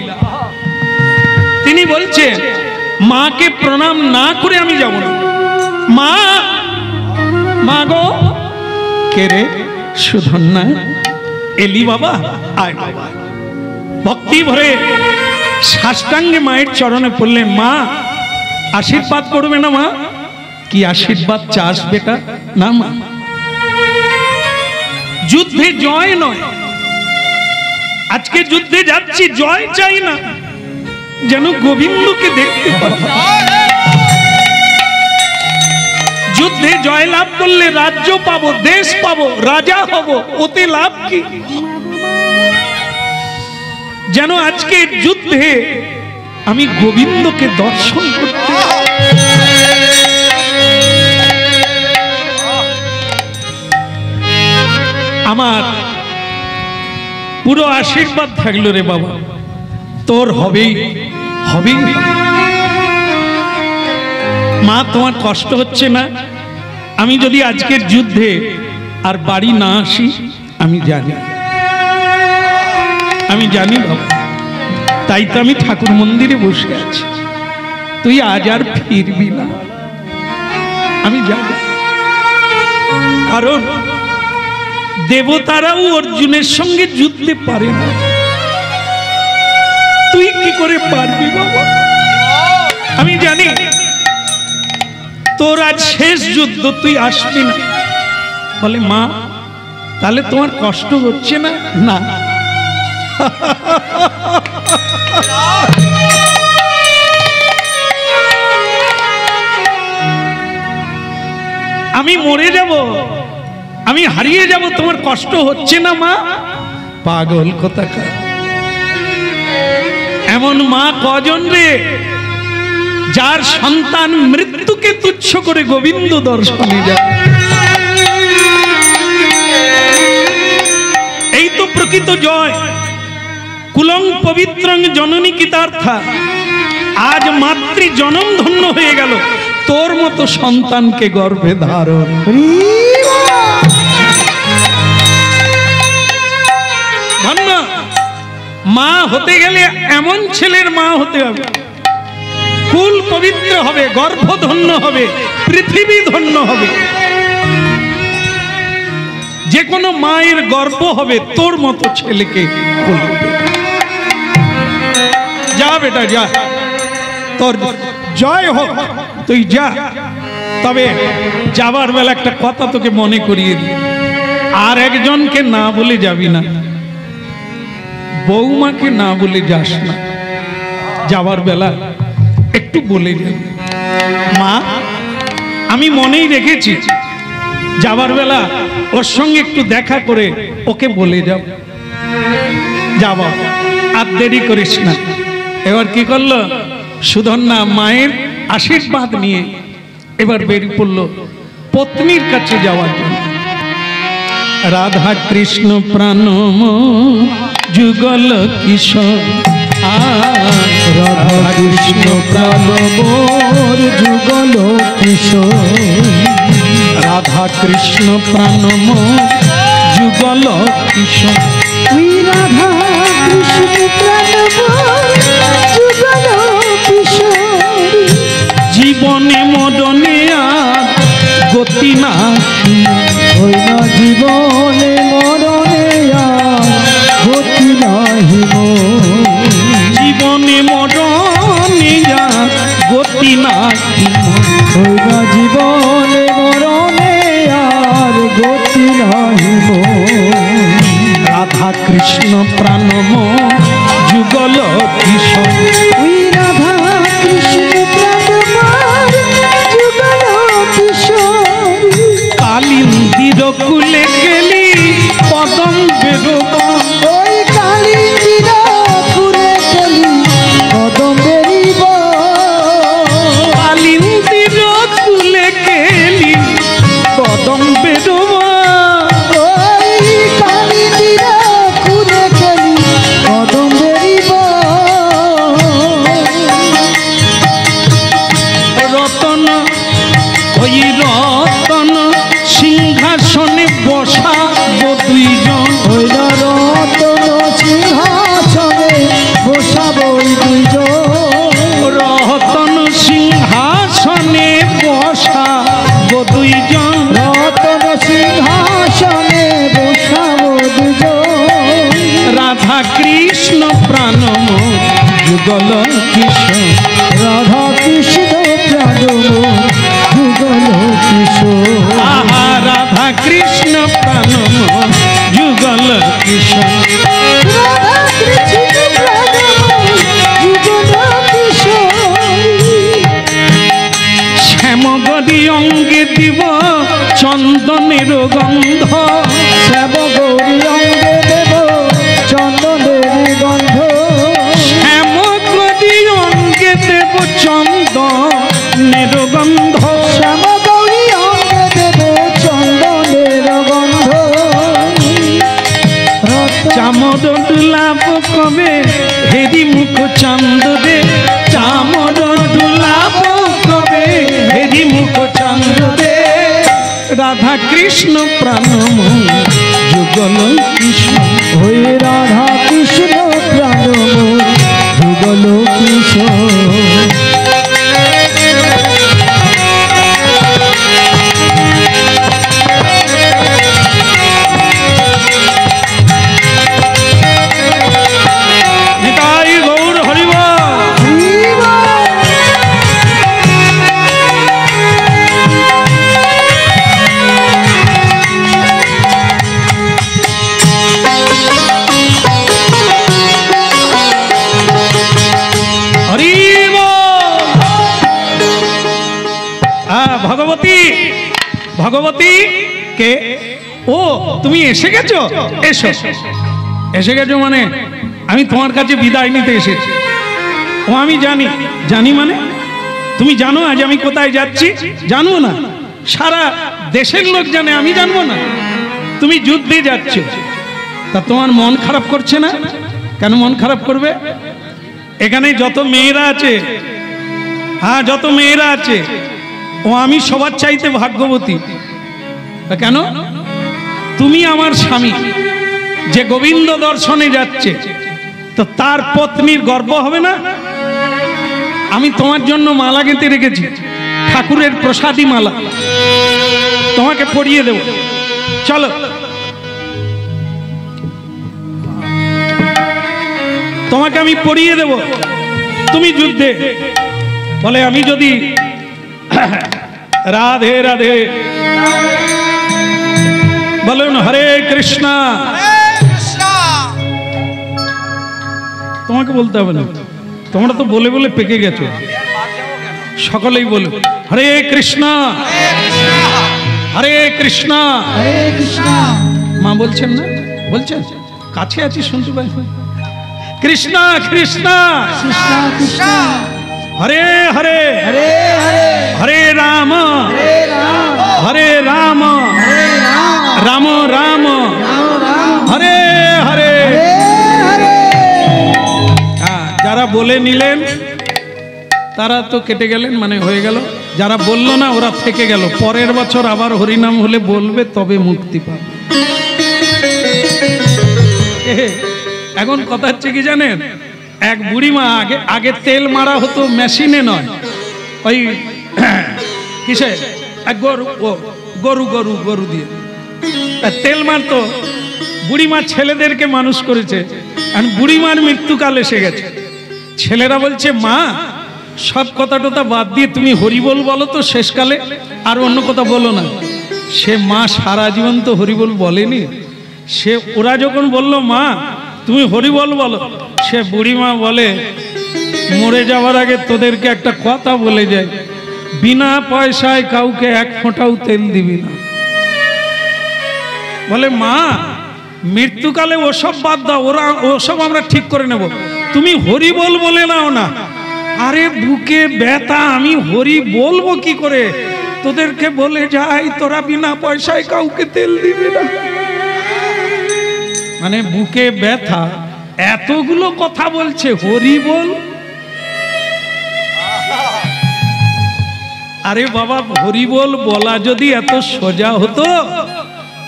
তিনি বলছেন মাকে প্রণাম না করে আমি যাব না। মা, মা গো, কে রে? সুধন্যা, এলি বাবা, আয় বাবা। ভক্তি ভরে সাষ্টাঙ্গে মায়ের চরণে পড়লেন। মা আশীর্বাদ করবে না? মা কি আশীর্বাদ চাস বেটা? না মা, যুদ্ধে জয় নয়, আজকে যুদ্ধে যাচ্ছি জয় চাই না, যেন গোবিন্দকে দেখতে পাই। যুদ্ধে জয় লাভ করলে রাজ্য পাবো, দেশ পাবো, রাজা হব, ওতে লাভ কি? যেন আজকে যুদ্ধে আমি গোবিন্দকে দর্শন করতে। আমার পুরো আশীর্বাদ থাকলো রে বাবা, তোর হবেই হবেই। মা তোমার কষ্ট হচ্ছে না? আমি যদি আজকের যুদ্ধে আর বাড়ি না আসি, আমি জানি, আমি জানি বাবা, তাই তো আমি ঠাকুর মন্দিরে বসে আছি। তুই আজ আর ফিরবি না, আমি জানি। কারণ দেবতারাও অর্জুনের সঙ্গে যুদ্ধে পারে না, তুই কি করে পারবি বাবা? আমি জানি তোর আজ শেষ যুদ্ধ, তুই আসবি না। বলে মা, তাহলে তোমার কষ্ট হচ্ছে না? না। আমি মরে যাব, আমি হারিয়ে যাব, তোমার কষ্ট হচ্ছে না মা? পাগল কোথাকার। এমন মা কজন রে, যার সন্তান মৃত্যুকে তুচ্ছ করে গোবিন্দ দর্শনে যায়। এই তো কি তো জয়, কুলং পবিত্রং জননী কিতার্থা। আজ মাতৃ জনম ধন্য হয়ে গেল তোর মতো সন্তানকে গর্ভে ধারণ। ধন্য মা হতে গেলে এমন ছেলের মা হতে হবে, কুল পবিত্র হবে, গর্ভ ধন্য হবে, পৃথিবী ধন্য হবে। যে কোনো মায়ের গর্ব হবে তোর মতো ছেলেকে বলবে। যা বেটা যা, তোর জয় হোক, তুই যা। তবে যাবার বেলা একটা কথা তোকে মনে করিয়ে দিই, আর একজনকে না বলে যাবি না, বৌমাকে না বলে যাস না। যাবার বেলা একটু বলে যাবি, মা আমি মনেই রেখেছি, যাবার বেলা ওর সঙ্গে একটু দেখা করে ওকে বলে যাও। যাব, আর দেরি করিস না। এবার কি করলো সুধন্যা, মায়ের আশীর্বাদ নিয়ে এবার বেরিয়ে পড়লো পত্নীর কাছে যাওয়ার জন্য। রাধা কৃষ্ণ প্রাণম যুগল কিশোর, রাধা কৃষ্ণ প্রাণমোর যুগল কিশোর। রাধা কৃষ্ণ প্রাণম যুগল কিশোর। রাধা কৃষ্ণ প্রাণমোর যুগল কিশোর। জীবনে মদনে আর গতি না, ওই না জীবনে মরণে আর গতি নাহি মোর। জীবনে মরণে আর গতি না, ওই না জীবনে মরণে আর গতি নাহি মোর। রাধা কৃষ্ণ প্রাণম যুগল কিশোর। ওই রাধা কৃষ্ণ প্রাণমোর যুগল কিশোর। কালিন্দির কুলে গেলি পদম বেরোব, ওই কালিন্দির কুলে গেলি কদম বেরিব। কালিন্দির কুলে গেলি পদম বেরোব। ওই কালিন্দির কুলে গেলি কদম বেরিব। রতন ওই রতন সিংহাসনে বসাবো দুইজন। ওই রতন সিংহাসনে বসাবো দুইজন। রতন সিংহাসনে বসাবো দুইজন। রতন সিংহাসনে বসাবো দুজন। রাধা কৃষ্ণ প্রাণম যুগল কিশোর। রাধা কৃষ্ণ প্রাণমোর যুগল কিশোর। আহা রাধা কৃষ্ণ প্রাণম যুগল কিশোর। রাধা কৃষ্ণ প্রাণমোর যুগল কিশোর। শ্যামগরি অঙ্গে দিব চন্দনের গন্ধ। শ্যাম গৌরী অঙ্গে দেব চন্দনের গন্ধ। শ্যামগরি অঙ্গে দেব চন্দনের গন্ধ। শ্যাম গৌরী অঙ্গে দেব চন্দনের গন্ধ। চামর ডুলাব কবে হেরি মুখ চান্দ দে। চামর ডুলাব কবে হেরি মুখ চান্দ দে। রাধা কৃষ্ণ প্রাণম যুগল কিশোর। ওই রাধা কৃষ্ণ প্রাণমোর যুগল কিশোর। নিতাই গৌর হরিব। হরিব। ভগবতী, ভগবতী কে? ও তুমি এসে গেছো? এসো। এসে গেছো মানে আমি তোমার কাছে বিদায় নিতে এসেছি। ও আমি জানি। জানি মানে তুমি জানো আজ আমি কোথায় যাচ্ছি? জানো না? সারা দেশের লোক জানে, আমি জানবো না? তুমি যুদ্ধে যাচ্ছ, তা তোমার মন খারাপ করছে না? কেন মন খারাপ করবে? এখানে যত মেয়েরা আছে, হ্যাঁ যত মেয়েরা আছে, ও আমি সবার চাইতে ভাগ্যবতী। কেন? তুমি আমার স্বামী, যে গোবিন্দ দর্শনে যাচ্ছে, তো তার পত্নীর গর্ব হবে না? আমি তোমার জন্য মালা গেঁথে রেখেছি, ঠাকুরের প্রসাদী মালা, তোমাকে পরিয়ে দেব। চলো, তোমাকে আমি পরিয়ে দেব, তুমি যুদ্ধে। বলে আমি যদি রাধে রাধে বলুন, হরে কৃষ্ণ, তোমাকে বলতে হবে না, তোমরা তো বলে বলে পেকে গেছো। সকলেই বলো হরে কৃষ্ণ, হরে কৃষ্ণ, হরে কৃষ্ণ। মা বলছেন না? বলছেন? কাছে আছি, শুনতে পাই। কৃষ্ণ কৃষ্ণ কৃষ্ণ কৃষ্ণ, হরে হরে হরে হরে, হরে রাম হরে রাম, হরে রাম হরে রাম, রাম রাম রাম রাম, হরে হরে। হরে হরে। হ্যাঁ, যারা বলে নিলেন তারা তো কেটে গেলেন, মানে হয়ে গেল। যারা বললো না ওরা থেকে গেল। পরের বছর আবার হরিনাম হলে বলবে, তবে মুক্তি পাবে। এখন কথা হচ্ছে কি জানেন, এক বুড়িমা, আগে তেল মারা হতো মেশিনে নয়, ওই কিসে, গরু গরু গরু গরু দিয়ে তেল মারতো। বুড়িমা ছেলেদেরকে মানুষ করেছে, আর বুড়িমার মৃত্যুকাল এসে গেছে। ছেলেরা বলছে, মা সব কথা টথা বাদ দিয়ে তুমি হরিবোল বলো তো শেষকালে, আর অন্য কথা বলো না। সে মা সারা জীবন তো হরিবোল বলেনি। সে ওরা যখন বলল, মা তুমি হরিবোল বলো, সে বুড়িমা বলে, মরে যাওয়ার আগে তোদেরকে একটা কথা বলে যায়, বিনা পয়সায় কাউকে এক ফোঁটাও তেল দিবি না। বলে, মা মৃত্যুকালে ওসব বাদ দাও, ওসব আমরা ঠিক করে নেব, তুমি হরিবোল বলে নাও না। আরে বুকে ব্যথা, আমি হরি বলবো কি করে? তোদেরকে বলে যাই তোরা বিনা পয়সায় কাউকে তেল দিবি না। মানে বুকে ব্যথা, এতগুলো কথা বলছে, হরি বল। আরে বাবা, হরি বল বলা যদি এত সোজা হতো,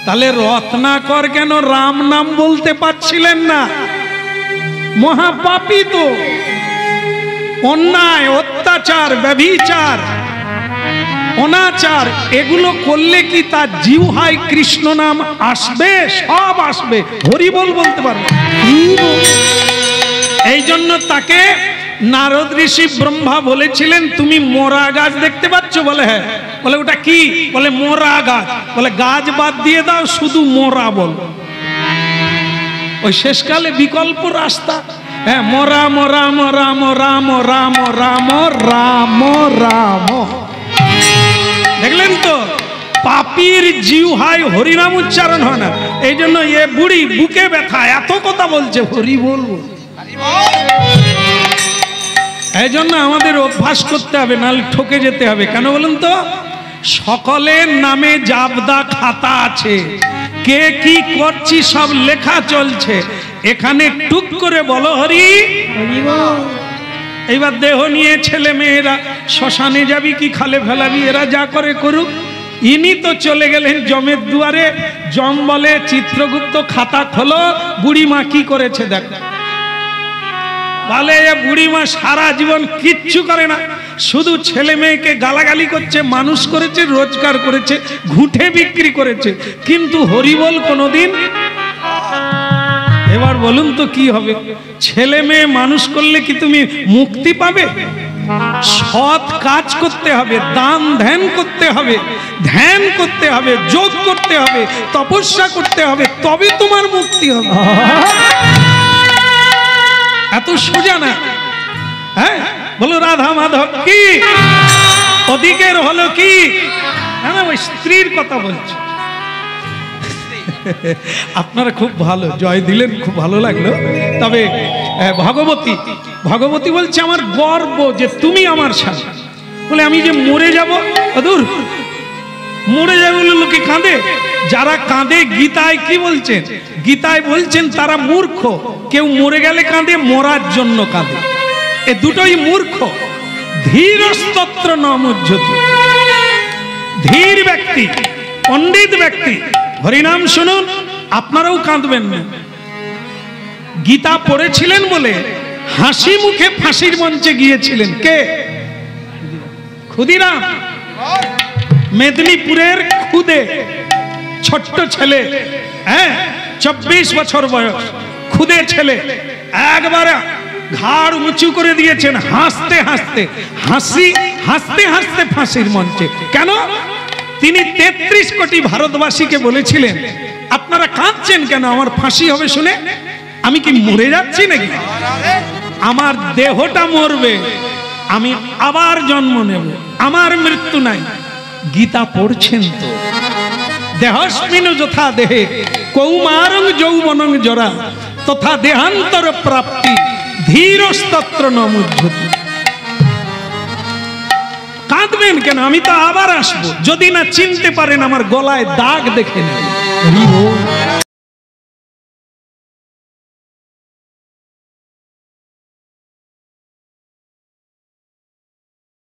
তাহলে রত্নাকর কেন রাম নাম বলতে পারছিলেন না? মহাপাপী তো, অন্যায়, অত্যাচার, ব্যভিচার, অনাচার, এগুলো করলে কি তার জিহ্বায় কৃষ্ণ নাম আসবে? সব আসবে, হরিবোল বলতে পারবে। এই জন্য তাকে নারদ ঋষি ব্রহ্মা বলেছিলেন, তুমি মোরা গাছ দেখতে পাচ্ছ? বলে হ্যাঁ। বলে ওটা কি? বলে মোরা গাছ। বলে গাছ বাদ দিয়ে দাও, শুধু মোরা বল। ওই শেষকালে বিকল্প রাস্তা, হ্যাঁ, মোরা মোরা মোরা মোরা মোরা মোরা রাম রাম। দেখলেন তো, পাপীর জিহ্বায় হরিনাম উচ্চারণ হয় না। এই জন্য এ বুড়ি বুকে ব্যথা, এত কথা বলছে, হরি বলবো। এই জন্য আমাদের অভ্যাস করতে হবে, নাহলে ঠকে যেতে হবে। কেন বলুন তো? সকলের নামে জাবদা খাতা আছে, কে কি করছি সব লেখা চলছে। এখানে টুক করে বলো হরি। এইবার দেহ নিয়ে ছেলে মেয়েরা শ্মশানে যাবি কি খালে ফেলাবি, এরা যা করে করুক। ইনি তো চলে গেলেন জমের দুয়ারে। জম বলে, চিত্রগুপ্ত খাতা খোলো, বুড়িমা কি করেছে দেখো। বলে বুড়িমা সারা জীবন কিচ্ছু করে না, শুধু ছেলে মেয়েকে গালাগালি করছে, মানুষ করেছে, রোজগার করেছে, ঘুঁটে বিক্রি করেছে, কিন্তু হরিবল কোনোদিন। এবার বলুন তো কি হবে? ছেলে মেয়ে মানুষ করলে কি তুমি মুক্তি পাবে? সৎ কাজ করতে হবে, দান ধ্যান করতে হবে, ধ্যান করতে হবে, যোগ করতে হবে, তপস্যা করতে হবে, তবে তোমার মুক্তি হবে। এত সোজা না। হ্যাঁ, বলো রাধা মাধব কি, ওদিকের হলো কি? না, ওই স্ত্রীর কথা বলছে। আপনারা খুব ভালো জয় দিলেন, খুব ভালো লাগলো। তবে ভগবতী, ভগবতী বলছে, আমার গর্ব যে তুমি আমার স্বামী। বলে আমি যে মরে যাব, দূর, মরে যাবে বলে লোকে কাঁদে। যারা কাঁদে গীতায় কি বলছেন? গীতায় বলছেন তারা মূর্খ। কেউ মরে গেলে কাঁদে, মরার জন্য কাঁদে। এ দুটোই মূর্খ। ধীরস্তত্র ন মুহ্যতি। ধীর ব্যক্তি, পণ্ডিত ব্যক্তি হরিনাম শুনুন, আপনারাও কাঁদবেন না। গীতা পড়েছিলেন বলে হাসি মুখে ফাঁসির মঞ্চে গিয়েছিলেন কে? ক্ষুদিরাম। মেদিনীপুরের খুদে ছোট্ট ছেলে, হ্যাঁ 24 বছর বয়স, খুদে ছেলে, একবারে ঘাড় উঁচু করে দিয়েছেন হাসতে হাসতে, হাসতে হাসতে ফাঁসির মঞ্চে। কেন? তিনি 33 কোটি ভারতবাসীকে বলেছিলেন আপনারা কাঁদছেন কেন? আমার ফাঁসি হবে শুনে। আমি কি মরে যাচ্ছি নাকি? আমার দেহটা মরবে, আমি আবার জন্ম নেব, আমার মৃত্যু নাই। গীতা পড়ছেন তো, দেহস্মিন যথা দেহে কৌমারং যৌবনং জরা তথা দেহান্তর প্রাপ্তি ধীরস্তত্র ন মুহ্যতি। কাঁদবেন কেন? আমি তো আবার আসবো। যদি না চিনতে পারেন আমার গলায় দাগ দেখে নেবেন।